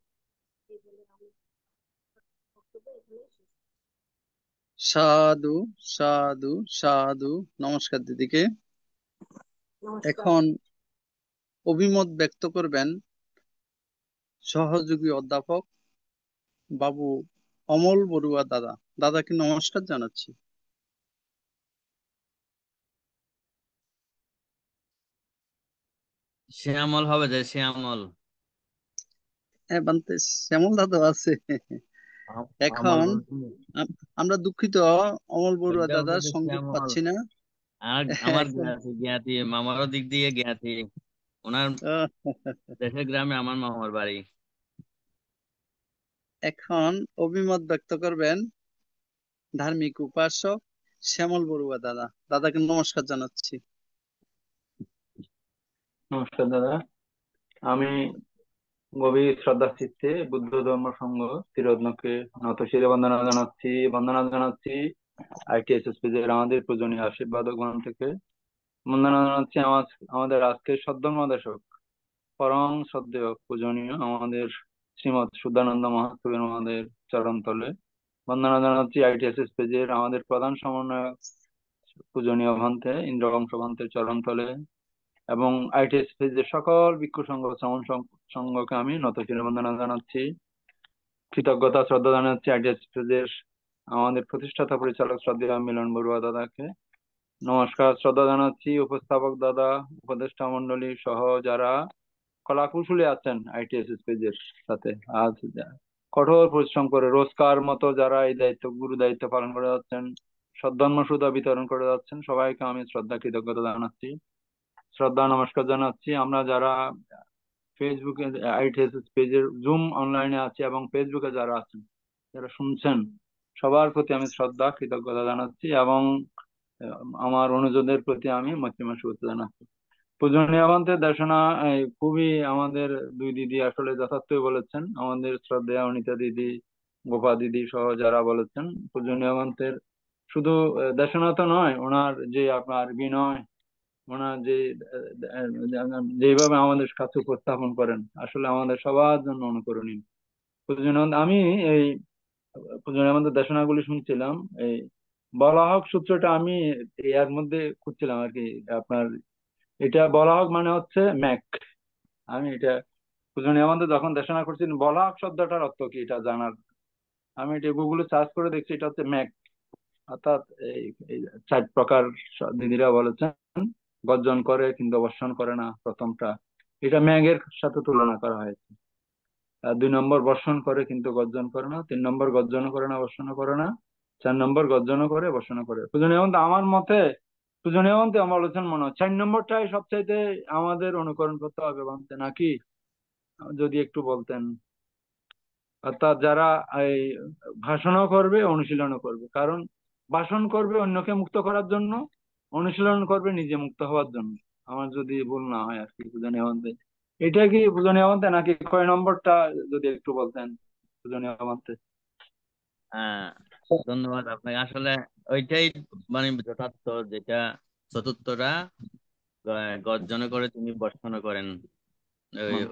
এই বলে আমি বক্তব্য এখানেই শেষ। সাধু সাধু সাধু। নমস্কার দিদিকে। নমস্কার। এখন অভিমত ব্যক্ত করবেন সহযোগী অধ্যাপক বাবু অমল বড়ুয়া দাদা। দাদাকে নমস্কার জানাচ্ছি। শ্যামল হবে যে শ্যামল। হ্যাঁ বান্তে, শ্যামল দাদা আছে। আমার এখন বলতে আমরা দুঃখিত, অমল বড়ুয়া এটাও দাদার কিন্তু সংযোগ শ্যামল। পাচ্ছি না আমার এখন। জ্ঞাতি জ্ঞাতি মামারও দিক দিয়ে জ্ঞাতি। ওনার আহ, দেশের গ্রামে আমার মামার বাড়ি। এখন অভিমত ব্যক্ত করবেন ধার্মিক উপাসক শ্যামল বড়ুয়া দাদা। দাদাকে নমস্কার জানাচ্ছি। নমস্কার দাদা। আমি গভীর শ্রদ্ধা চিত্তে বুদ্ধ ধর্ম সংঘ ত্রিরত্নকে নতশিরে বন্দনা জানাচ্ছি ITSSP এর আমাদের পূজনীয় আশীর্বাদক গণ থেকে বন্দনা জানাচ্ছি আমাদের আজকের সদ্ধর্মদেশক পরম শ্রদ্ধেয় পূজনীয় আমাদের শ্রীমৎ সুধানন্দ মহাপ্রভুর আমাদের চরণ তলে বন্দনা জানাচ্ছি ITSSP এর আমাদের প্রধান সমন্বয়ক পূজনীয় ভান্তে ইন্দ্রবংশ ভান্তের চরণ তলে এবং ITSSP এর সকল ভিক্ষু সংঘ শ্রমণ সংঘকে আমি নতশিরে বন্দনা জানাচ্ছি। কৃতজ্ঞতা শ্রদ্ধা জানাচ্ছি ITSSP এর আমাদের প্রতিষ্ঠাতা পরিচালক শ্রদ্ধেয় মিলন বড়ুয়া দাদাকে। নমস্কার শ্রদ্ধা জানাচ্ছি উপস্থাপক দাদা, উপদেষ্টা মন্ডলী সহ যারা কলাকুশলী আছেন ITSSP এর সাথে। আজ কঠোর পরিশ্রম করে রোজকার মতো যারা এই দায়িত্ব গুরু দায়িত্ব পালন করে যাচ্ছেন, সদ্ধর্ম সুধা বিতরণ করে যাচ্ছেন, সবাইকে আমি শ্রদ্ধা কৃতজ্ঞতা জানাচ্ছি, শ্রদ্ধা নমস্কার জানাচ্ছি। আমরা যারা ফেসবুকে ITSS পেজের জুম অনলাইনে আছি এবং ফেসবুকে যারা আছেন, যারা শুনছেন, সবার প্রতি আমি শ্রদ্ধা কৃতজ্ঞতা জানাচ্ছি এবং আমার অনুযোগের প্রতি আমি মৈত্রীময় শুভেচ্ছা জানাচ্ছি। পূজনীয় ভান্তের দেশনা খুবই আমাদের দুই দিদি আসলে যথার্থই বলেছেন, আমাদের শ্রদ্ধেয় অনিতা দিদি, গোপা দিদি সহ যারা বলেছেন পূজনীয় ভান্তের শুধু দেশনা তো নয়, ওনার যে আপনার বিনয়, ওনার যে যেভাবে আমাদের কাছে উপস্থাপন করেন আসলে আমাদের সবার জন্য অনুকরণীয়। আমি এই আমাদের দেশনাগুলি শুনছিলাম, এই বলা হোক সূত্রটা আমি এর মধ্যে খুঁজছিলাম আর কি। আপনার এটা বলা হোক মানে হচ্ছে ম্যাক। আমি এটা আমাদের যখন দেশনা করছিলাম বলা হোক শব্দটার অর্থ কি এটা জানার, আমি এটা গুগলে সার্চ করে দেখছি এটা হচ্ছে ম্যাক, অর্থাৎ এই 4 প্রকার দিদিরা বলেছেন। গর্জন করে কিন্তু বর্ষণ করে না, প্রথমটা এটা ম্যাগের সাথে তুলনা করা হয়েছে। আর 2 নম্বর বর্ষণ করে কিন্তু গর্জন করে না, 3 নম্বর গর্জন করে না বর্ষণ করে না, 4 নম্বর গর্জন করে বর্ষণ করে। পূজনীয় আমার মতে পূজনীয় আমার বলেছেন মনে হয় 4 নম্বরটাই সবচাইতে আমাদের অনুকরণ করতে হবে ভাবতে, নাকি যদি একটু বলতেন। অর্থাৎ যারা এই ভাষণও করবে অনুশীলনও করবে, কারণ ভাষণ করবে অন্যকে মুক্ত করার জন্য, অনুশীলন করবে নিজে মুক্ত হওয়ার জন্য। আমার যদি ভুল না হয় আর কি পূজনীয় ভান্তে, এটা কি পূজনীয় ভান্তে নাকি কয় নম্বরটা যদি একটু বলতেন পূজনীয় ভান্তে। হ্যাঁ, ধন্যবাদ আপনাকে। আসলে ওইটাই মানে যথার্থ, যেটা চতুর্থরা গর্জনে করে তিনি বর্ষণ করেন,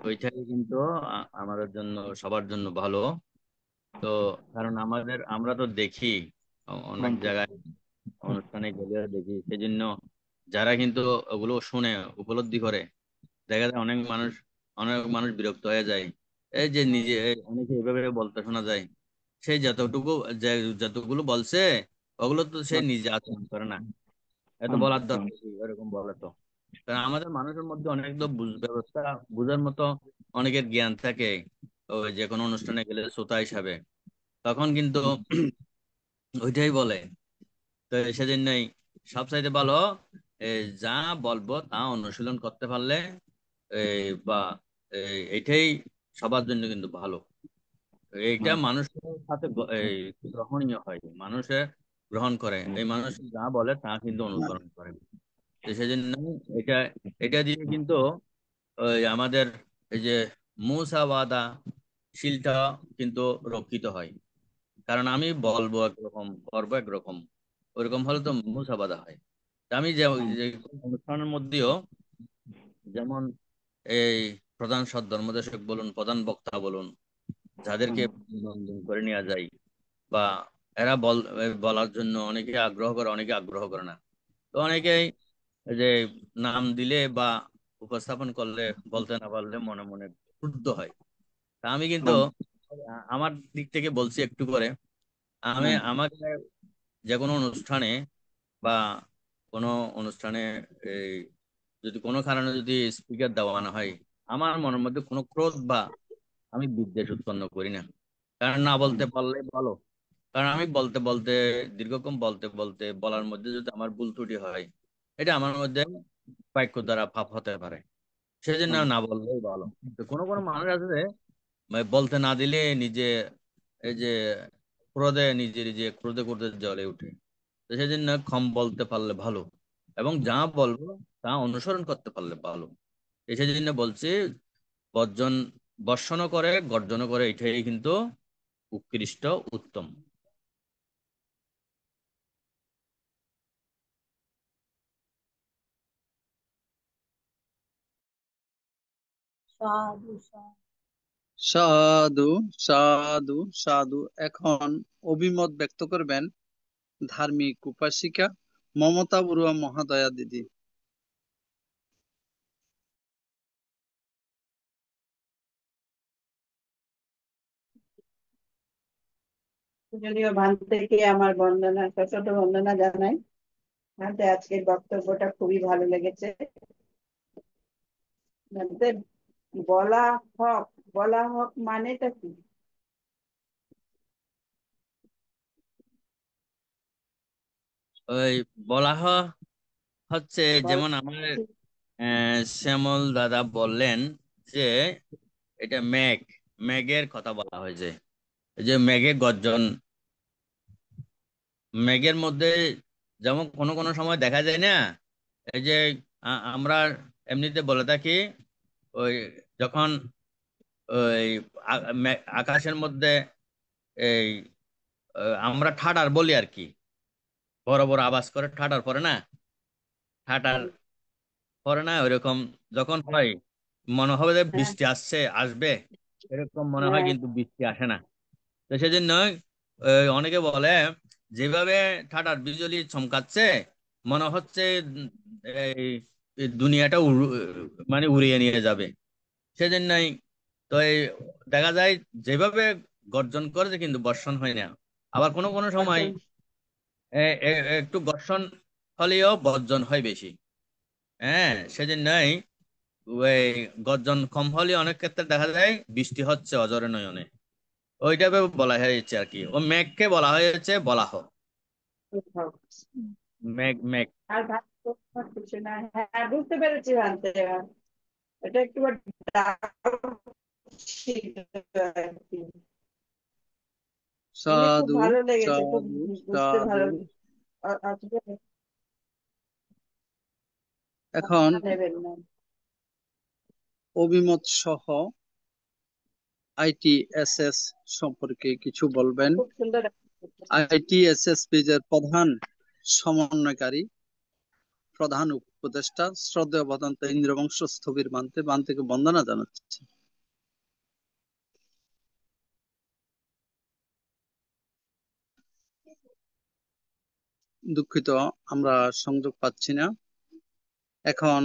ওইটাই কিন্তু আমাদের জন্য সবার জন্য ভালো। তো কারণ আমরা তো দেখি অনেক জায়গায় অনুষ্ঠানে গেলে দেখি, সেজন্য যারা কিন্তু ওগুলো শুনে উপলব্ধি করে, দেখা যায় অনেক মানুষ বিরক্ত হয়ে যায়। এই যে নিজে অনেকে এভাবে বলতে শোনা যায়, সে যতগুলো বলছে ওগুলো তো সে নিজে আচরণ করে না, এত বলার দরকার কি, এরকম বলে তো। কারণ আমাদের মানুষের মধ্যে অনেক তো ব্যবস্থা বুঝার মতো অনেকের জ্ঞান থাকে, ওই যে কোনো অনুষ্ঠানে গেলে শ্রোতা হিসাবে, তখন কিন্তু ওইটাই বলে। তো সেজন্যই সবচাইতে ভালো যা বলবো তা অনুশীলন করতে পারলে বা এইটাই সবার জন্য কিন্তু ভালো। এইটা মানুষের সাথে গ্রহণীয় হয়, মানুষে গ্রহণ করে, এই মানুষ যা বলে তা কিন্তু অনুসরণ করে। তো সেজন্য এটা এটা দিয়ে কিন্তু ওই আমাদের এই যে মুসাওয়াদা শিলটা কিন্তু রক্ষিত হয়। কারণ আমি বলবো একরকম, করবো একরকম, ওইরকম হলে তো মুসাবাদা হয়। তা আমি যে অনুষ্ঠানের মধ্যেও যেমন এই প্রধান ধর্মদেশক বলুন, প্রধান বক্তা বলুন, যাদেরকে নিবন্ধন করে নেওয়া যায়, বা এরা বলার জন্য অনেকে আগ্রহ করে, অনেকে আগ্রহ করে না। তো অনেকেই এই যে নাম দিলে বা উপস্থাপন করলে বলতে না পারলে মনে মনে ক্রুদ্ধ হয়। তা আমি কিন্তু আমার দিক থেকে বলছি একটু করে, আমাকে যে কোনো অনুষ্ঠানে বা কোনো অনুষ্ঠানে এই যদি কোনো কারণে যদি স্পিকার দেওয়া না হয়, আমার মনের মধ্যে কোনো ক্রোধ বা আমি বিদ্বেষ উৎপন্ন করি না, কারণ না বলতে পারলে ভালো। কারণ আমি বলতে বলতে দীর্ঘক্ষণ বলতে বলতে বলার মধ্যে যদি আমার ভুল ত্রুটি হয়, এটা আমার মধ্যে বাক্য দ্বারা পাপ হতে পারে। সেজন্য না বললেই ভালো। তো কোনো কোনো মানুষ আছে যে মানে বলতে না দিলে নিজে এই যে ক্রোধে নিজে নিজে ক্রোধে ক্রোধে জ্বলে উঠে। তো সেজন্য কম বলতে পারলে ভালো, এবং যা বলবো তা অনুসরণ করতে পারলে ভালো। এই সেজন্য বলছি, বর্জন বর্ষণ করে গর্জন করে, এটাই কিন্তু উৎকৃষ্ট উত্তম। সাধু সাধু। সাধু সাধু সাধু। এখন অভিমত ব্যক্ত করবেন ধার্মিক উপাসিকা মমতা বড়ুয়া মহাদয়া দিদি। পূজনীয় ভান্তেকে আমার বন্দনা, সশত বন্দনা জানাই। ভান্তে, আজকের বক্তব্যটা খুবই ভালো লেগেছে। ভান্তে, বলা হক, বলা হক মানেটা কি? ওই বলা হচ্ছে, যেমন আমার শ্যামল দাদা বললেন যে এটা মেঘের কথা বলা হয়েছে। এই যে মেঘে গর্জন, মেঘের মধ্যে যেমন কোনো কোনো সময় দেখা যায় না, এই যে আমরা এমনিতে বলে থাকি, ওই যখন ওই আকাশের মধ্যে এই আমরা ঠাডার বলি আর কি, বড় বড় আওয়াজ করে ঠাডার পরে না, ঠাডার পরে না, ওইরকম যখন হয় মনে হবে যে বৃষ্টি আসবে, এরকম মনে হয়, কিন্তু বৃষ্টি আসে না। তো সেজন্য অনেকে বলে যেভাবে ঠাডার বিজলি চমকাচ্ছে, মনে হচ্ছে এই এই দুনিয়াটা মানে উড়িয়ে নিয়ে যাবে। সেজন্যই তো এই দেখা যায় যেভাবে গর্জন করেছে কিন্তু বর্ষণ হয় না। আবার কোনো কোনো সময় একটু বর্ষণ হলেও বর্জন হয় বেশি। হ্যাঁ, সেজন্যই ওই গর্জন কম হলে অনেক ক্ষেত্রে দেখা যায় বৃষ্টি হচ্ছে অজরে নয়নে। ওইটা বলা হয়েছে আর কি, ও মেঘকে বলা হয়েছে বলাহ। মেঘ মেঘ। আর ভাবতে কিছু না। হ্যাঁ, বুঝতে পেরেছি ভান্তে। এটা একটু ছিল আর কি। খুব সাধু ভালো লেগেছে, খুব সাধু বুঝতে ভালো। সাধু। আসলে এখন নেবেন না। অভিমত সহ আইটিএসএস সম্পর্কে কিছু বলবেন খুব সুন্দর। আইটিএসএস পেজের প্রধান সমন্বয়কারী, প্রধান উপদেষ্টা শ্রদ্ধেয় বদন্ত ইন্দ্রবংশ স্থবির বান্তেকে বন্দনা জানাচ্ছি। দুঃখিত, আমরা সংযোগ পাচ্ছি না। এখন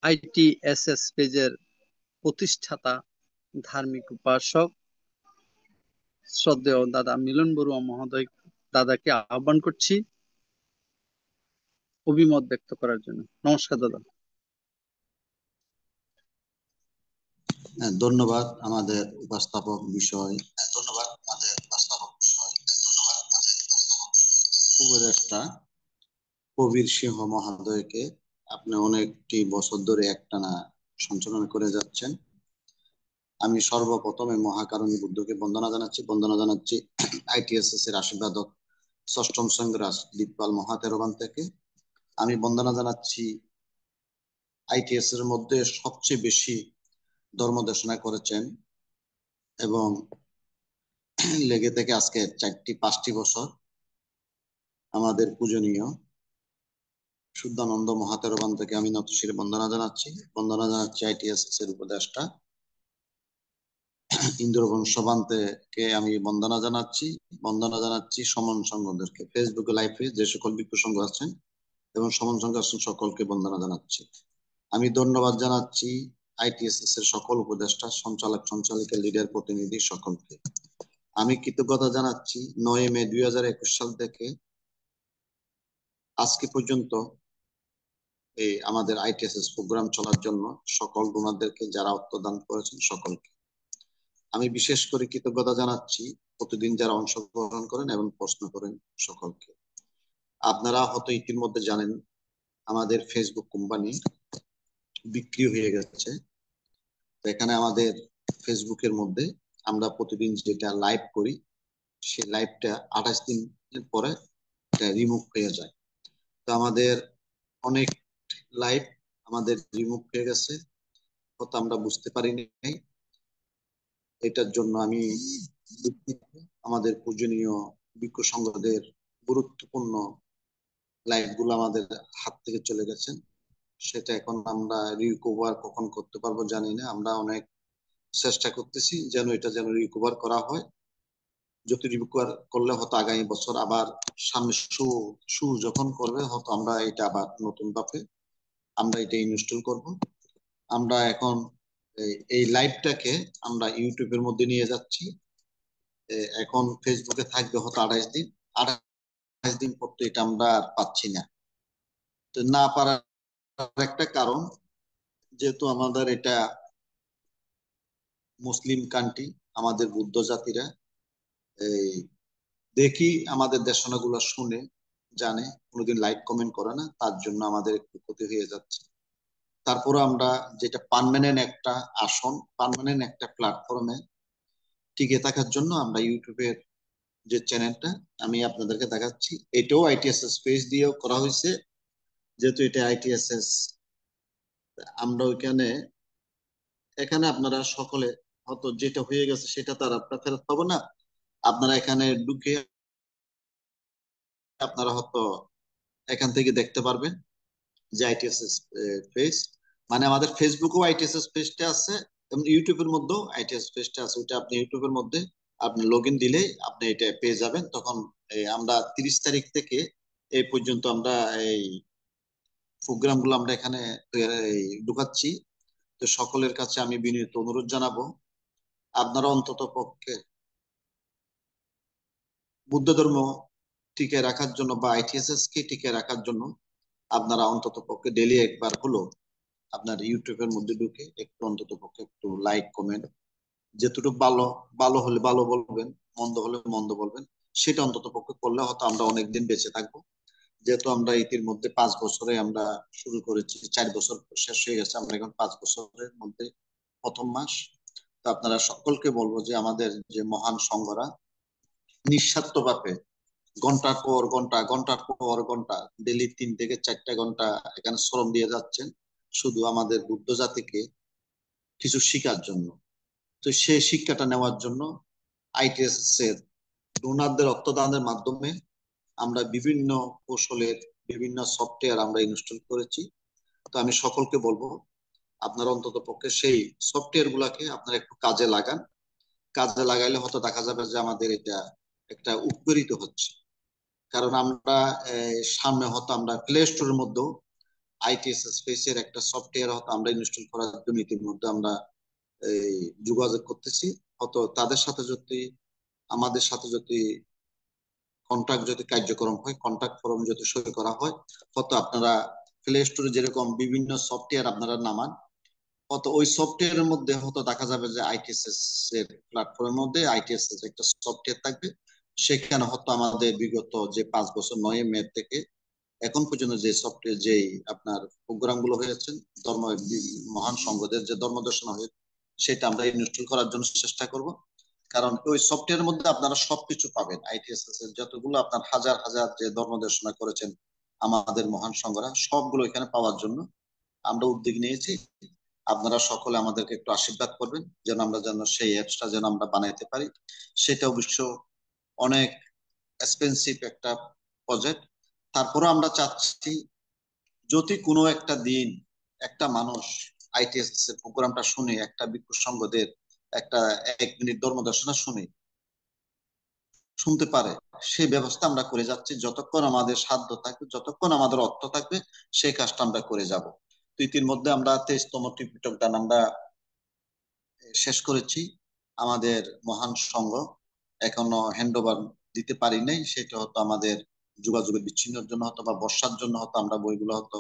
আইটিএসএস পেজের প্রতিষ্ঠাতা ধার্মিক উপাসক শ্রদ্ধেয় দাদা মিলন বড়ুয়া মহোদয় দাদাকে আহ্বান করছি অভিমত ব্যক্ত করার জন্য। নমস্কার দাদা। ধন্যবাদ আমাদের উপস্থাপক বিষয় উপদেষ্টা কবির সিংহ মহোদয়কে। আপনি অনেকটি বছর ধরে একটানা সঞ্চালন করে যাচ্ছেন। আমি সর্বপ্রথমে মহাকারণী বুদ্ধকে বন্দনা জানাচ্ছি আইটিএসএস এর আশীর্বাদক ষষ্ঠম সংগ্রাস দীপপাল মহাতেরবান থেকে। আমি বন্দনা জানাচ্ছি আইটিএস এর মধ্যে সবচেয়ে বেশি ধর্ম দেশনা করেছেন এবং লেগে থেকে আজকে 4-5টি বছর আমাদের পূজনীয় শুদ্ধানন্দ মহাতেরবান থেকে আমি নতশিরে বন্দনা জানাচ্ছি আইটিএসএস এর উপদেষ্টা ইন্দ্রবংশ বান্তেকে আমি বন্দনা জানাচ্ছি সমন সংঘদেরকে, ফেসবুকে লাইভে যে সকল ভিক্ষু সংঘ আছেন এবং সমন সংঘ আছেন সকলকে বন্দনা জানাচ্ছি। আমি ধন্যবাদ জানাচ্ছি আইটিএসএস এর সকল উপদেষ্টা, সঞ্চালিকা, লিডার, প্রতিনিধি সকলকে। আমি কৃতজ্ঞতা জানাচ্ছি 9 মে 2021 সাল থেকে আজকে পর্যন্ত এই আমাদের আইটিএসএস প্রোগ্রাম চলার জন্য সকল ডোনারদেরকে, যারা অর্থ দান করেছেন সকলকে। আমি বিশেষ করে কৃতজ্ঞতা জানাচ্ছি প্রতিদিন যারা অংশগ্রহণ করেন এবং প্রশ্ন করেন সকলকে। আপনারা হয়তো ইতিমধ্যে জানেন আমাদের ফেসবুক কোম্পানি বিক্রি হয়ে গেছে। এখানে আমাদের ফেসবুকের মধ্যে আমরা প্রতিদিন যেটা লাইভ করি সেই লাইভটা 28 দিনের পরে রিমুভ হয়ে যায়। তো আমাদের অনেক লাইভ আমাদের রিমুভ হয়ে গেছে, হয়তো আমরা বুঝতে পারিনি। এটার জন্য আমি দুঃখিত। আমাদের পূজনীয় ভিক্ষু সংঘদের গুরুত্বপূর্ণ লাইভ গুলো আমাদের হাত থেকে চলে গেছে। সেটা এখন আমরা রিকভার কখন করতে পারবো জানি না। আমরা অনেক চেষ্টা করতেছি যেন এটা যেন রিকভার করা হয়। যদি রিকভার করলে হয়তো আগামী বছর আবার সামনে শু যখন করবে হয়তো আমরা এটা আবার নতুন ভাবে আমরা এটা ইনস্টল করব। আমরা এখন এই লাইভটাকে আমরা ইউটিউবের মধ্যে নিয়ে যাচ্ছি। এখন ফেসবুকে থাকবে হয়তো 28 দিন। 28 দিন পর তো এটা আমরা আর পাচ্ছি না। তো না পারার একটা কারণ, যেহেতু আমাদের এটা মুসলিম কান্ট্রি, আমাদের বুদ্ধ জাতিরা এই দেখি আমাদের দেশনাগুলো শুনে জানে, কোনোদিন লাইক কমেন্ট করে না, তার জন্য আমাদের একটু ক্ষতি হয়ে যাচ্ছে। তারপরে আমরা যেটা পার্মানেন্ট একটা আসন, পার্মানেন্ট একটা প্ল্যাটফর্মে টিকে থাকার জন্য আমরা ইউটিউবের যে চ্যানেলটা আমি আপনাদেরকে দেখাচ্ছি, এটাও আইটিএসএস পেজ দিয়েও করা হয়েছে। যেহেতু এটা আইটিএসএস, আমরা এখানে আপনারা সকলে হয়তো যেটা হয়ে গেছে সেটা তার আপনার ফেরত পাবো না। আপনারা এখানে ঢুকে আপনারা হয়তো এখান থেকে দেখতে পারবেন যে আইটিএসএস পেজ, মানে আমাদের ফেসবুকেও আইটিএসএস পেজটা আছে এবং ইউটিউবের মধ্যেও আইটিএস পেজটা আছে। ওইটা আপনি ইউটিউবের মধ্যে আপনি লগ ইন দিলেই আপনি এটা পেয়ে যাবেন। তখন আমরা 30 তারিখ থেকে এই পর্যন্ত আমরা এই প্রোগ্রাম গুলো আমরা এখানে ঢুকাচ্ছি। তো সকলের কাছে আমি বিনীত অনুরোধ জানাবো, আপনারা অন্তত পক্ষে বুদ্ধ ধর্ম টিকে রাখার জন্য বা আইটিএসএস কে টিকে রাখার জন্য আপনারা অন্তত পক্ষে ডেলি একবার হলো আপনার ইউটিউবের মধ্যে ঢুকে একটু অন্তত পক্ষে একটু লাইক কমেন্ট, যেটুকু ভালো ভালো হলে ভালো বলবেন, মন্দ হলে মন্দ বলবেন, সেটা অন্তত পক্ষে করলে হয়তো আমরা অনেকদিন বেঁচে থাকবো। যেহেতু আমরা ইতির মধ্যে 5 বছরে আমরা শুরু করেছি, 4 বছর শেষ হয়ে গেছে, আমরা এখন 5 বছরের মধ্যে প্রথম মাস। তো আপনারা সকলকে বলবো যে আমাদের যে মহান সংঘরা নিঃস্বার্থভাবে ঘন্টার পর ঘন্টা, ঘন্টার পর ঘন্টা, ডেলি 3 থেকে 4টা ঘন্টা এখানে শ্রম দিয়ে যাচ্ছেন শুধু আমাদের বুদ্ধ জাতিকে কিছু শিখার জন্য। তো সেই শিক্ষাটা নেওয়ার জন্য আইটিএস এর ডোনারদের অর্থদানের মাধ্যমে আমরা বিভিন্ন কৌশলের বিভিন্ন সফটওয়্যার আমরা ইনস্টল করেছি। তো আমি সকলকে বলবো আপনারা অন্তত পক্ষে সেই সফটওয়্যার গুলাকে আপনারা একটু কাজে লাগান। কাজে লাগাইলে হয়তো দেখা যাবে যে আমাদের এটা একটা উপকৃত হচ্ছে। কারণ আমরা সামনে হয়তো আমরা প্লে স্টোরের মধ্যেও আইটিএসএস স্পেসের একটা সফটওয়্যার হয়তো আমরা ইনস্টল করার জন্য ইতিমধ্যে আমরা যোগাযোগ করতেছি। হয়তো তাদের সাথে যদি আমাদের সাথে যদি কন্ট্রাক্ট যদি কার্যক্রম হয়, কন্ট্রাক্ট ফর্ম যদি সই করা হয়, হয়তো আপনারা প্লে স্টোরে যেরকম বিভিন্ন সফটওয়্যার আপনারা নামান, হয়তো ওই সফটওয়্যারের মধ্যে হয়তো দেখা যাবে যে আইটিএসএস এর প্ল্যাটফর্মের মধ্যে আইটিএসএস একটা সফটওয়্যার থাকবে। সেখানে হয়তো আমাদের বিগত যে 5 বছর 9 মে থেকে এখন পর্যন্ত যে সফটওয়্যার যেই আপনার প্রোগ্রাম গুলো হয়েছে, ধর্ম মহান সংঘদের যে ধর্ম দর্শন হয়েছে, সেটা আমরা ইনস্টল করার জন্য চেষ্টা করব। কারণ ওই সফটওয়্যারের মধ্যে আপনারা সবকিছু পাবেন। আইটিএসএস এর যতগুলো আপনার হাজার হাজার যে ধর্ম দর্শনা করেছেন আমাদের মহান সংঘরা, সবগুলো এখানে পাওয়ার জন্য আমরা উদ্যোগ নিয়েছি। আপনারা সকলে আমাদেরকে একটু আশীর্বাদ করবেন যেন আমরা যেন সেই অ্যাপসটা যেন আমরা বানাইতে পারি। সেটা অবশ্য অনেক এক্সপেন্সিভ একটা প্রজেক্ট। তারপরে আমরা চাচ্ছি যদি কোনো একটা দিন একটা মানুষ আইটিএসএস এর প্রোগ্রামটা শুনে, একটা ভিক্ষু সংঘদের একটা 1 মিনিট ধর্ম দর্শনা শুনতে পারে, সেই ব্যবস্থা আমরা করে যাচ্ছি। যতক্ষণ আমাদের সাধ্য থাকবে, যতক্ষণ আমাদের অর্থ থাকবে, সেই কাজটা আমরা করে যাব। তো ইতিমধ্যে আমরা 23তম ত্রিপিটক দান আমরা শেষ করেছি। আমাদের মহান সংঘ এখনো হ্যান্ড ওভার দিতে পারি নাই, সেটা হয়তো আমাদের যোগাযোগের বিচ্ছিন্নের জন্য হয়তো বা বর্ষার জন্য হয়তো আমরা বইগুলো হয়তো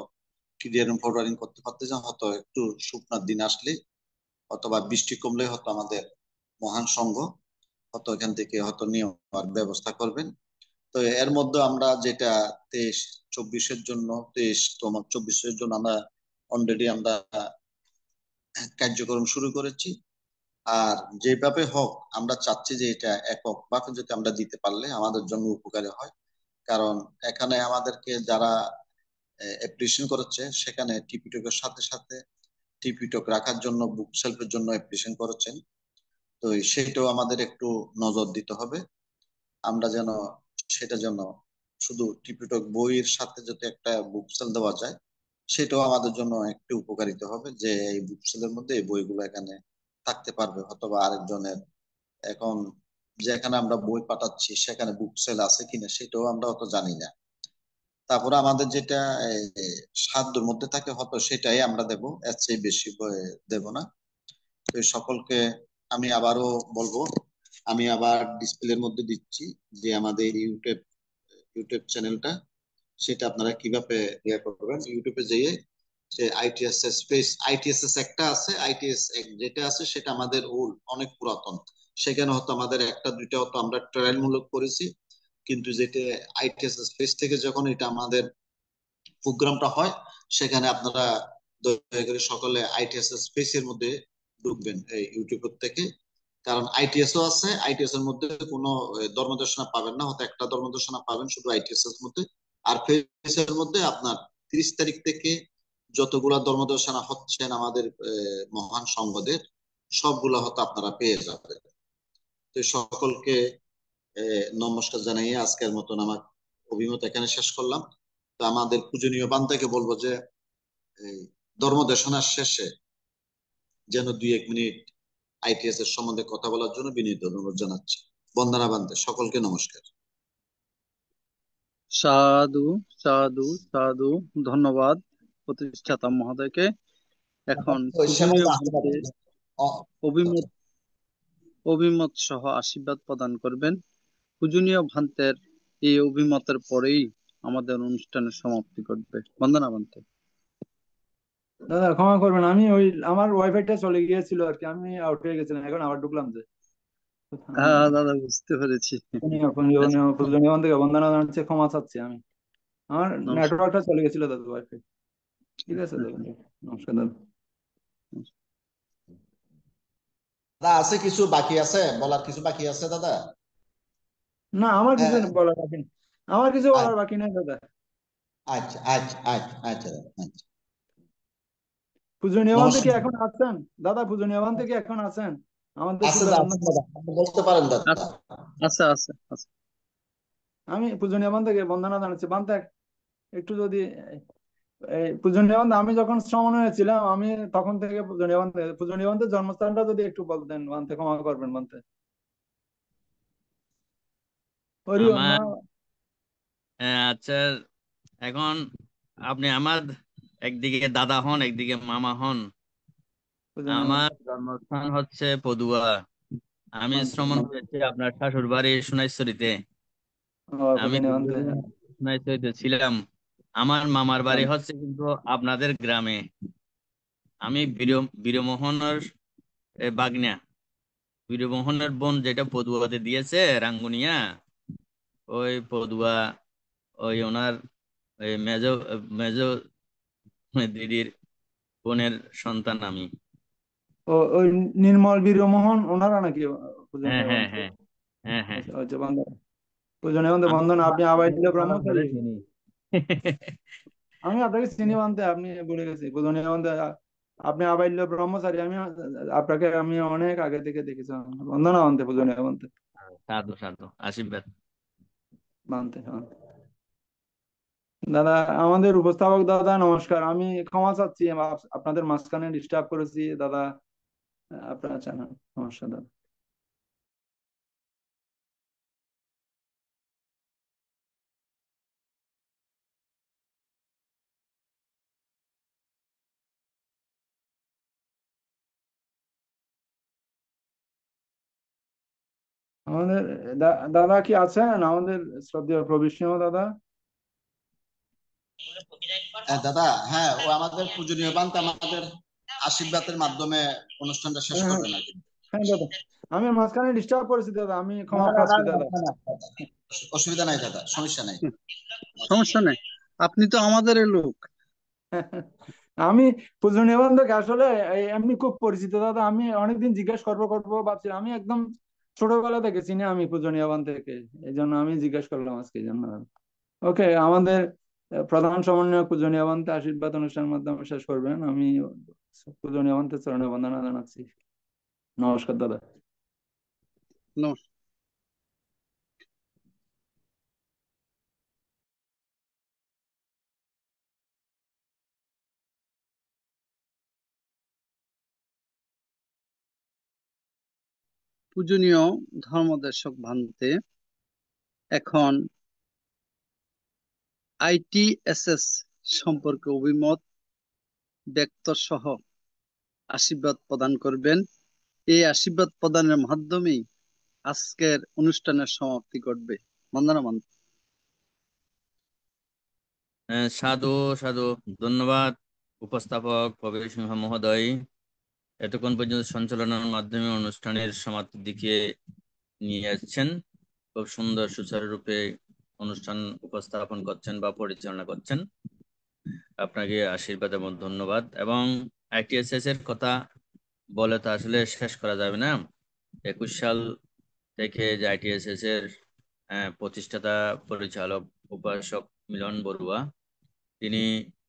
ক্লিয়ারিং ফরওয়ার্ডিং করতে পারতেছি না। হয়তো একটু শুকনার দিন আসলে অথবা বৃষ্টি কমলে হয়তো আমাদের মহান সংঘ, হয়তো এখান থেকে হয়তো নেওয়ার ব্যবস্থা করবেন। তো এর মধ্যে আমরা যেটা 23-24-এর জন্য 23-24-এর জন্য আমরা অলরেডি আমরা কার্যক্রম শুরু করেছি। আর যেভাবে হোক আমরা চাচ্ছি যে এটা একক ভাবে যদি আমরা দিতে পারলে আমাদের জন্য উপকারী হয়। কারণ এখানে আমাদেরকে যারা অ্যাপ্রিসিয়েশন করেছে, সেখানে টিপিটকের সাথে সাথে টিপিটক রাখার জন্য বুক সেলফের জন্য অ্যাপ্রিসিয়েশন করেছেন। তো সেটাও আমাদের একটু নজর দিতে হবে, আমরা যেন সেটা যেন শুধু টিপিটক বইয়ের সাথে যদি একটা বুক সেল দেওয়া যায়, সেটাও আমাদের জন্য একটু উপকারিত হবে, যে এই বুক সেলের মধ্যে এই বইগুলো এখানে থাকতে পারবে। অথবা আরেকজনের এখন যেখানে আমরা বই পাঠাচ্ছি সেখানে বুক সেল আছে কিনা সেটাও আমরা অত জানি না। তারপরে আমাদের যেটা সাধ্যের মধ্যে থাকে হয়তো সেটাই আমরা দেব, এর চেয়ে বেশি দেব না। তো সকলকে আমি আবারও বলবো, আমি আবার ডিসপ্লের মধ্যে দিচ্ছি যে আমাদের ইউটিউব চ্যানেলটা, সেটা আপনারা কিভাবে ইয়ে করবেন। ইউটিউবে যেয়ে যে আইটিএসএস একটা আছে, আইটিএস যেটা আছে সেটা আমাদের অনেক পুরাতন, সেখানে হয়তো আমাদের একটা দুইটা হয়তো আমরা ট্রায়াল মূলক করেছি, কিন্তু যেটা আইটিএসএস পেজ থেকে যখন এটা আমাদের প্রোগ্রামটা হয়, সেখানে আপনারা দয়া করে সকলে আইটিএসএস পেজের মধ্যে ঢুকবেন এই ইউটিউব থেকে। কারণ আইটিএসও আছে, আইটিএস এর মধ্যে কোনো ধর্মদর্শনা পাবেন না, হয়তো একটা ধর্মদর্শনা পাবেন শুধু আইটিএস এর মধ্যে। আর ফেসের মধ্যে আপনার 30 তারিখ থেকে যতগুলা ধর্মদর্শনা হচ্ছেন আমাদের মহান সংঘদের, সবগুলা হয়তো আপনারা পেয়ে যাবেন। তো সকলকে নমস্কার জানাইয়ে আজকের মতন আমার অভিমত এখানে শেষ করলাম। তো আমাদের পূজনীয় বান্দাকে বলবো যে ধর্মদেশনার শেষে যেন 2-1 মিনিট আইটিএস এর সম্বন্ধে কথা বলার জন্য বিনীত অনুরোধ জানাচ্ছি। বন্দনা বান্দে সকলকে নমস্কার। সাধু সাধু সাধু, ধন্যবাদ প্রতিষ্ঠাতা মহোদয়কে। এখন পূজনীয় ভান্তে অভিমত সহ আশীর্বাদ প্রদান করবেন। পূজনীয় ভান্তের এই অভিমতের পরেই আমাদের অনুষ্ঠানের সমাপ্তি ঘটবে। বন্দনা বান্তে। দাদা ক্ষমা করবেন, আমি আমার ওয়াইফাইটা চলে গিয়েছিল আর কি, আমি আউট হয়ে গেছিলাম, এখন আবার ঢুকলাম যে। হ্যাঁ দাদা, বুঝতে পেরেছি। পূজনীয় থেকে বন্দনা জানাচ্ছি, ক্ষমা চাচ্ছি আমি, আমার নেটওয়ার্কটা চলে গেছিল দাদা, ওয়াইফাই। ঠিক আছে দাদা, নমস্কার দাদা। দাদা আছে কিছু বাকি আছে, বলার কিছু বাকি আছে দাদা? না, আমার কিছু বলার বাকি নেই, আমার কিছু বলার বাকি নেই দাদা। আচ্ছা আচ্ছা আচ্ছা আচ্ছা আচ্ছা। পূজনীয় থেকে এখন আছেন দাদা? পূজনীয় থেকে এখন আছেন আমাদের? বলতে পারেন দাদা। আচ্ছা আচ্ছা আচ্ছা। আমি পূজনীয় থেকে বন্দনা জানাচ্ছি। বান্তে একটু যদি পূজনীয় আমি যখন শ্রমণ হয়েছিলাম, আমি তখন থেকে পূজনীয় জন্মস্থানটা যদি একটু বলতেন বান্তে, ক্ষমা করবেন বান্তে। আচ্ছা, এখন আপনি আমার একদিকে দাদা হন, একদিকে মামা হন। আমার জন্মস্থান হচ্ছে পদুয়া। আমি শ্রমণ হয়েছি আপনার শ্বশুর বাড়ি সোনাইছড়িতে। আমি সোনাইছড়িতে ছিলাম। আমার মামার বাড়ি হচ্ছে কিন্তু আপনাদের গ্রামে। আমি বীরমোহনের বাগনা, বীরমোহনের বোন যেটা পদুয়াতে দিয়েছে রাঙ্গুনিয়া, ওই পদুয়া, ওই ওনার মেজ মেজ দিদির বোনের সন্তান আমি। ওই নির্মল বীরমোহন ওনারা নাকি? হ্যাঁ হ্যাঁ হ্যাঁ হ্যাঁ হ্যাঁ। পূজনীয় বন্দন, আপনি আবাইল্য ব্রহ্মচারী? আমি আপনাকে চিনি বানতে, আপনি বলে গেছি। পূজনীয় আপনি আবাইল্য ব্রহ্মচারী, আমি আপনাকে আমি অনেক আগে থেকে দেখেছি। বন্দনা বানতে, পূজনীয় বানতে। সাধু সাধু, আশীর্বাদ বানতে। দাদা, আমাদের উপস্থাপক দাদা নমস্কার, আমি ক্ষমা চাচ্ছি আপনাদের মাঝখানে ডিস্টার্ব করেছি দাদা, আপনারা জানান। নমস্কার দাদা। আমাদের দাদা কি আছেন? আমাদের শ্রদ্ধেয় প্রবিষ্ণীয় দাদা। দাদা, হ্যাঁ, ও আমাদের পূজনীয় বান্তে আমাদের আশীর্বাদের মাধ্যমে অনুষ্ঠানটা শেষ করবেন আর কি। হ্যাঁ দাদা, আমি মাঝখানে ডিস্টার্ব করেছি দাদা, আমি না ক্ষমা না না প্রার্থী না দাদা। না, না, অসুবিধা নাই দাদা, সমস্যা নাই। সমস্যা নেই, আপনি তো আমাদের লোক। আমি পূজনীয় বান্ধবকে আসলে এমনি খুব পরিচিত দাদা, আমি অনেকদিন জিজ্ঞেস করবো ভাবছি, আমি একদম ছোটবেলা থেকে চিনি আমি পূজনীয় বান্ধবকে, এই জন্য আমি জিজ্ঞেস করলাম আজকে, এই জন্য। ওকে, আমাদের প্রধান সমন্বয়ক পূজনীয় বান্ধব আশীর্বাদ অনুষ্ঠানের মাধ্যমে শেষ করবেন। আমি পূজনীয় বান্ধবের চরণে বন্দনা জানাচ্ছি। নমস্কার দাদা। নমস্কার। পূজনীয় ধর্মদেশক ভান্তে, এখন ITSS সম্পর্কে অভিমত ব্যক্ত সহ আশীর্বাদ প্রদান করবেন। এই আশীর্বাদ প্রদানের মাধ্যমেই আজকের অনুষ্ঠানের সমাপ্তি ঘটবে। বন্দনা বান্ধব। সাধু সাধু, ধন্যবাদ উপস্থাপক প্রবীর সিংহ মহোদয়। এতক্ষণ পর্যন্ত সঞ্চালনার মাধ্যমে অনুষ্ঠানের সমাপ্তির দিকে নিয়ে আসছেন। খুব সুন্দর সুচারুরূপে অনুষ্ঠান উপস্থাপন করছেন বা পরিচালনা করছেন। আপনাকে আশীর্বাদ এবং ধন্যবাদ। এবং ITSS এর কথা বলে তো আসলে শেষ করা যাবে না। 21 সাল থেকে যে ITSS এর প্রতিষ্ঠাতা পরিচালক উপাসক মিলন বড়ুয়া, তিনি,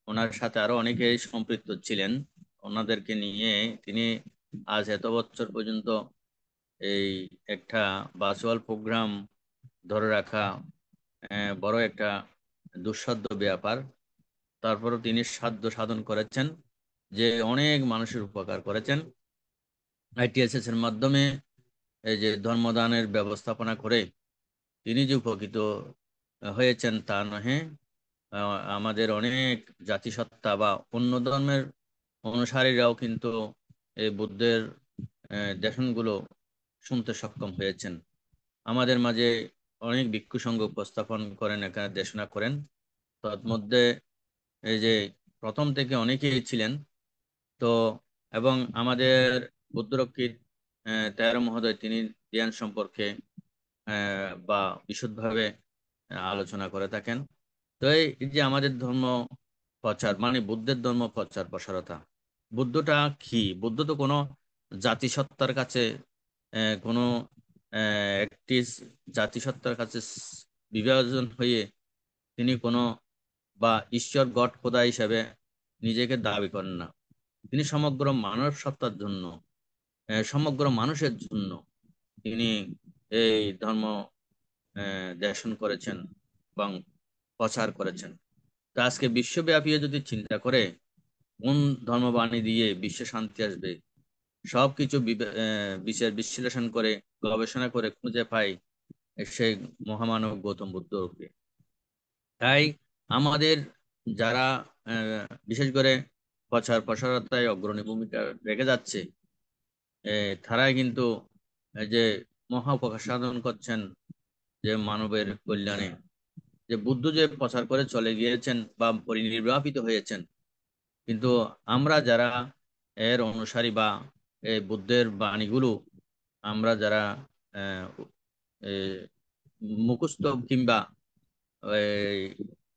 ওনার সাথে আরো অনেকে সম্পৃক্ত ছিলেন। ওনাদেরকে নিয়ে তিনি আজ এত বছর পর্যন্ত এই একটা ভার্চুয়াল প্রোগ্রাম ধরে রাখা বড় একটা দুঃসাধ্য ব্যাপার। তারপরও তিনি সাধ্য সাধন করেছেন, যে অনেক মানুষের উপকার করেছেন। ITSS এর মাধ্যমে এই যে ধর্মদানের ব্যবস্থাপনা করে তিনি যে উপকৃত হয়েছেন তা নহে, আমাদের অনেক জাতিসত্তা বা অন্য ধর্মের অনুসারীরাও কিন্তু এই বুদ্ধের দেশনগুলো শুনতে সক্ষম হয়েছেন। আমাদের মাঝে অনেক ভিক্ষু সংঘ উপস্থাপন করেন, এখানে দেশনা করেন। তন্মধ্যে এই যে প্রথম থেকে অনেকেই ছিলেন। তো এবং আমাদের বুদ্ধরক্ষিত তেয়ার মহোদয়, তিনি ধ্যান সম্পর্কে বা বিশদভাবে আলোচনা করে থাকেন। তো এই যে আমাদের ধর্ম প্রচার, মানে বুদ্ধের ধর্ম প্রচার প্রসারতা, বুদ্ধটা কি? বুদ্ধ তো কোনো জাতিসত্তার কাছে কোনো একটি জাতিসত্তার কাছে বিভাজন হয়ে তিনি কোনো বা ঈশ্বর গড খোদা হিসাবে নিজেকে দাবি করেন না। তিনি সমগ্র মানব সত্তার জন্য, সমগ্র মানুষের জন্য তিনি এই ধর্ম দেশন করেছেন এবং প্রচার করেছেন। তো আজকে বিশ্বব্যাপী যদি চিন্তা করে কোন ধর্মবাণী দিয়ে বিশ্ব শান্তি আসবে, সবকিছু বিচার বিশ্লেষণ করে গবেষণা করে খুঁজে পাই সেই মহামানব গৌতম বুদ্ধকে। তাই আমাদের যারা বিশেষ করে প্রচার প্রসারতায় অগ্রণী ভূমিকা রেখে যাচ্ছে, তারাই কিন্তু যে মহা উপকার সাধন করছেন যে মানবের কল্যাণে। যে বুদ্ধ যে প্রচার করে চলে গিয়েছেন বা পরিনির্বাপিত হয়েছেন, কিন্তু আমরা যারা এর অনুসারী বা এই বুদ্ধের বাণীগুলো আমরা যারা মুখস্থ কিংবা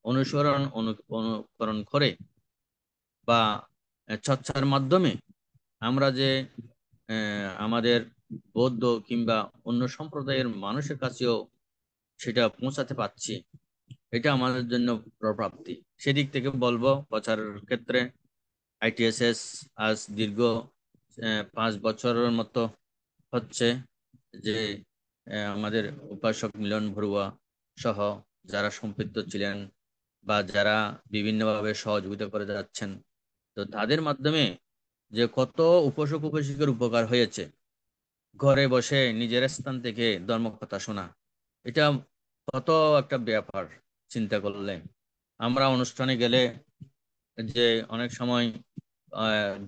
অনুকরণ করে বা চর্চার মাধ্যমে আমরা যে আমাদের বৌদ্ধ কিংবা অন্য সম্প্রদায়ের মানুষের কাছেও সেটা পৌঁছাতে পারছি, এটা আমাদের জন্য প্রাপ্তি। সেদিক থেকে বলবো, প্রচারের ক্ষেত্রে ITSS আজ দীর্ঘ 5 বছরের মতো হচ্ছে যে আমাদের উপাসক মিলন বড়ুয়া সহ যারা সম্পৃক্ত ছিলেন বা যারা বিভিন্নভাবে সহযোগিতা করে যাচ্ছেন, তো তাদের মাধ্যমে যে কত উপাসক উপাসিকার উপকার হয়েছে। ঘরে বসে নিজের স্থান থেকে ধর্মকথা শোনা, এটা কত একটা ব্যাপার চিন্তা করলে। আমরা অনুষ্ঠানে গেলে যে অনেক সময়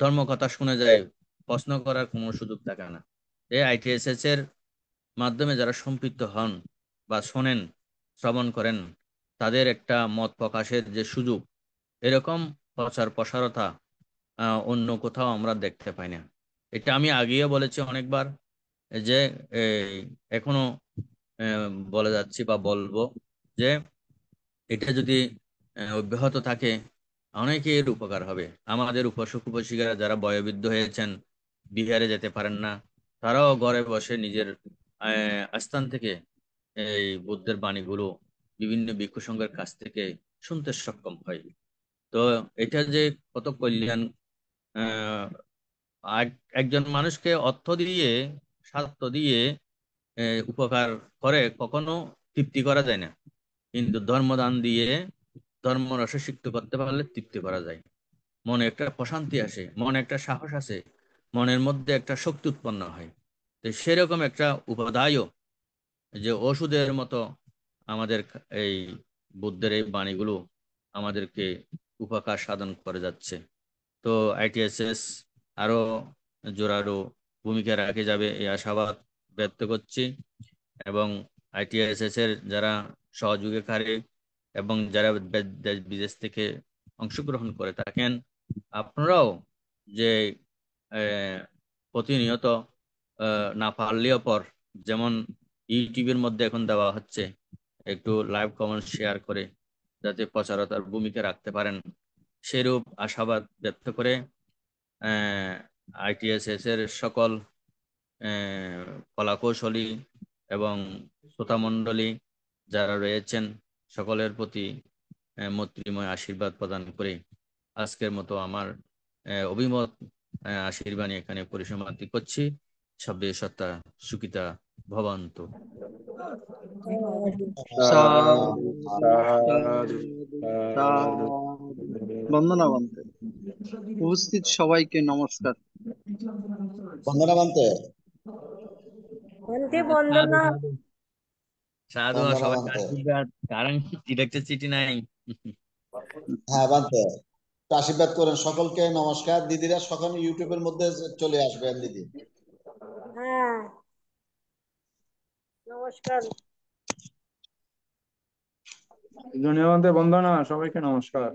ধর্মকথা শুনে যায়, প্রশ্ন করার কোনো সুযোগ থাকে না। এই ITSS এর মাধ্যমে যারা সম্পৃক্ত হন বা শোনেন, শ্রবণ করেন, তাদের একটা মত প্রকাশের যে সুযোগ, এরকম প্রচার প্রসারতা অন্য কোথাও আমরা দেখতে পাই না। এটা আমি আগেও বলেছি অনেকবার, যে এই, এখনো বলে যাচ্ছি বা বলবো যে এটা যদি অব্যাহত থাকে অনেকের উপকার হবে। আমাদের উপাসক উপাসিকারা যারা বয়োবৃদ্ধ হয়েছেন, বিহারে যেতে পারেন না, তারাও ঘরে বসে নিজের আস্থান থেকে এই বুদ্ধের বাণীগুলো বিভিন্ন ভিক্ষু সংঘের কাছ থেকে শুনতে সক্ষম হয়। তো এটা যে কত কল্যাণ, আহ, একজন মানুষকে অর্থ দিয়ে, স্বার্থ দিয়ে উপকার করে কখনো তৃপ্তি করা যায় না, কিন্তু ধর্মদান দিয়ে ধর্ম রসসিক্ত করতে পারলে তৃপ্তি করা যায়। মনে একটা প্রশান্তি আসে, মনে একটা সাহস আসে, মনের মধ্যে একটা শক্তি উৎপন্ন হয়। তো সেরকম একটা উপাদায়ও যে ওষুধের মতো আমাদের এই বুদ্ধের এই বাণীগুলো আমাদেরকে উপকার সাধন করে যাচ্ছে। তো আইটিএসএস আরো জোরালো ভূমিকা রাখে যাবে এই আশাবাদ ব্যক্ত করছি। এবং আইটিএসএস এর যারা সহযোগীকারী এবং যারা দেশ বিদেশ থেকে অংশগ্রহণ করে থাকেন, আপনারাও যে আহ, প্রতিনিয়ত না পারলেও পর, যেমন ইউটিউবের মধ্যে এখন দেওয়া হচ্ছে, একটু লাইভ কমেন্ট শেয়ার করে যাতে প্রচারতার ভূমিকা রাখতে পারেন, সেরূপ আশাবাদ ব্যক্ত করে আইটিএসএস এর সকল কলাকৌশলী এবং শ্রোতামণ্ডলী যারা রয়েছেন সকলের প্রতি মৈত্রীময় আশীর্বাদ প্রদান করে আজকের মতো আমার অভিমত আশীর্বাণী এখানে পরিসমাপ্তি করছি। সব্যে সত্তা সুখিতা ভবন্তু। সাধু সাধু সাধু। বন্দনা বন্দে। উপস্থিত সবাইকে নমস্কার। বন্দনা বানতে বন্দে সাধু বন্দনা। সাধু সাধু, আর বন্দনা সবাইকে বানতে আশীর্বাদ, কারণ ডিরেক্টর চিঠি নাই। হ্যাঁ বানতে তো আশীর্বাদ করেন সকলকে। নমস্কার দিদিরা, সকল ইউটিউবের মধ্যে চলে আসবেন দিদি। হ্যাঁ, নমস্কার। ধন্যবাদ, বন্দনা, সবাইকে নমস্কার।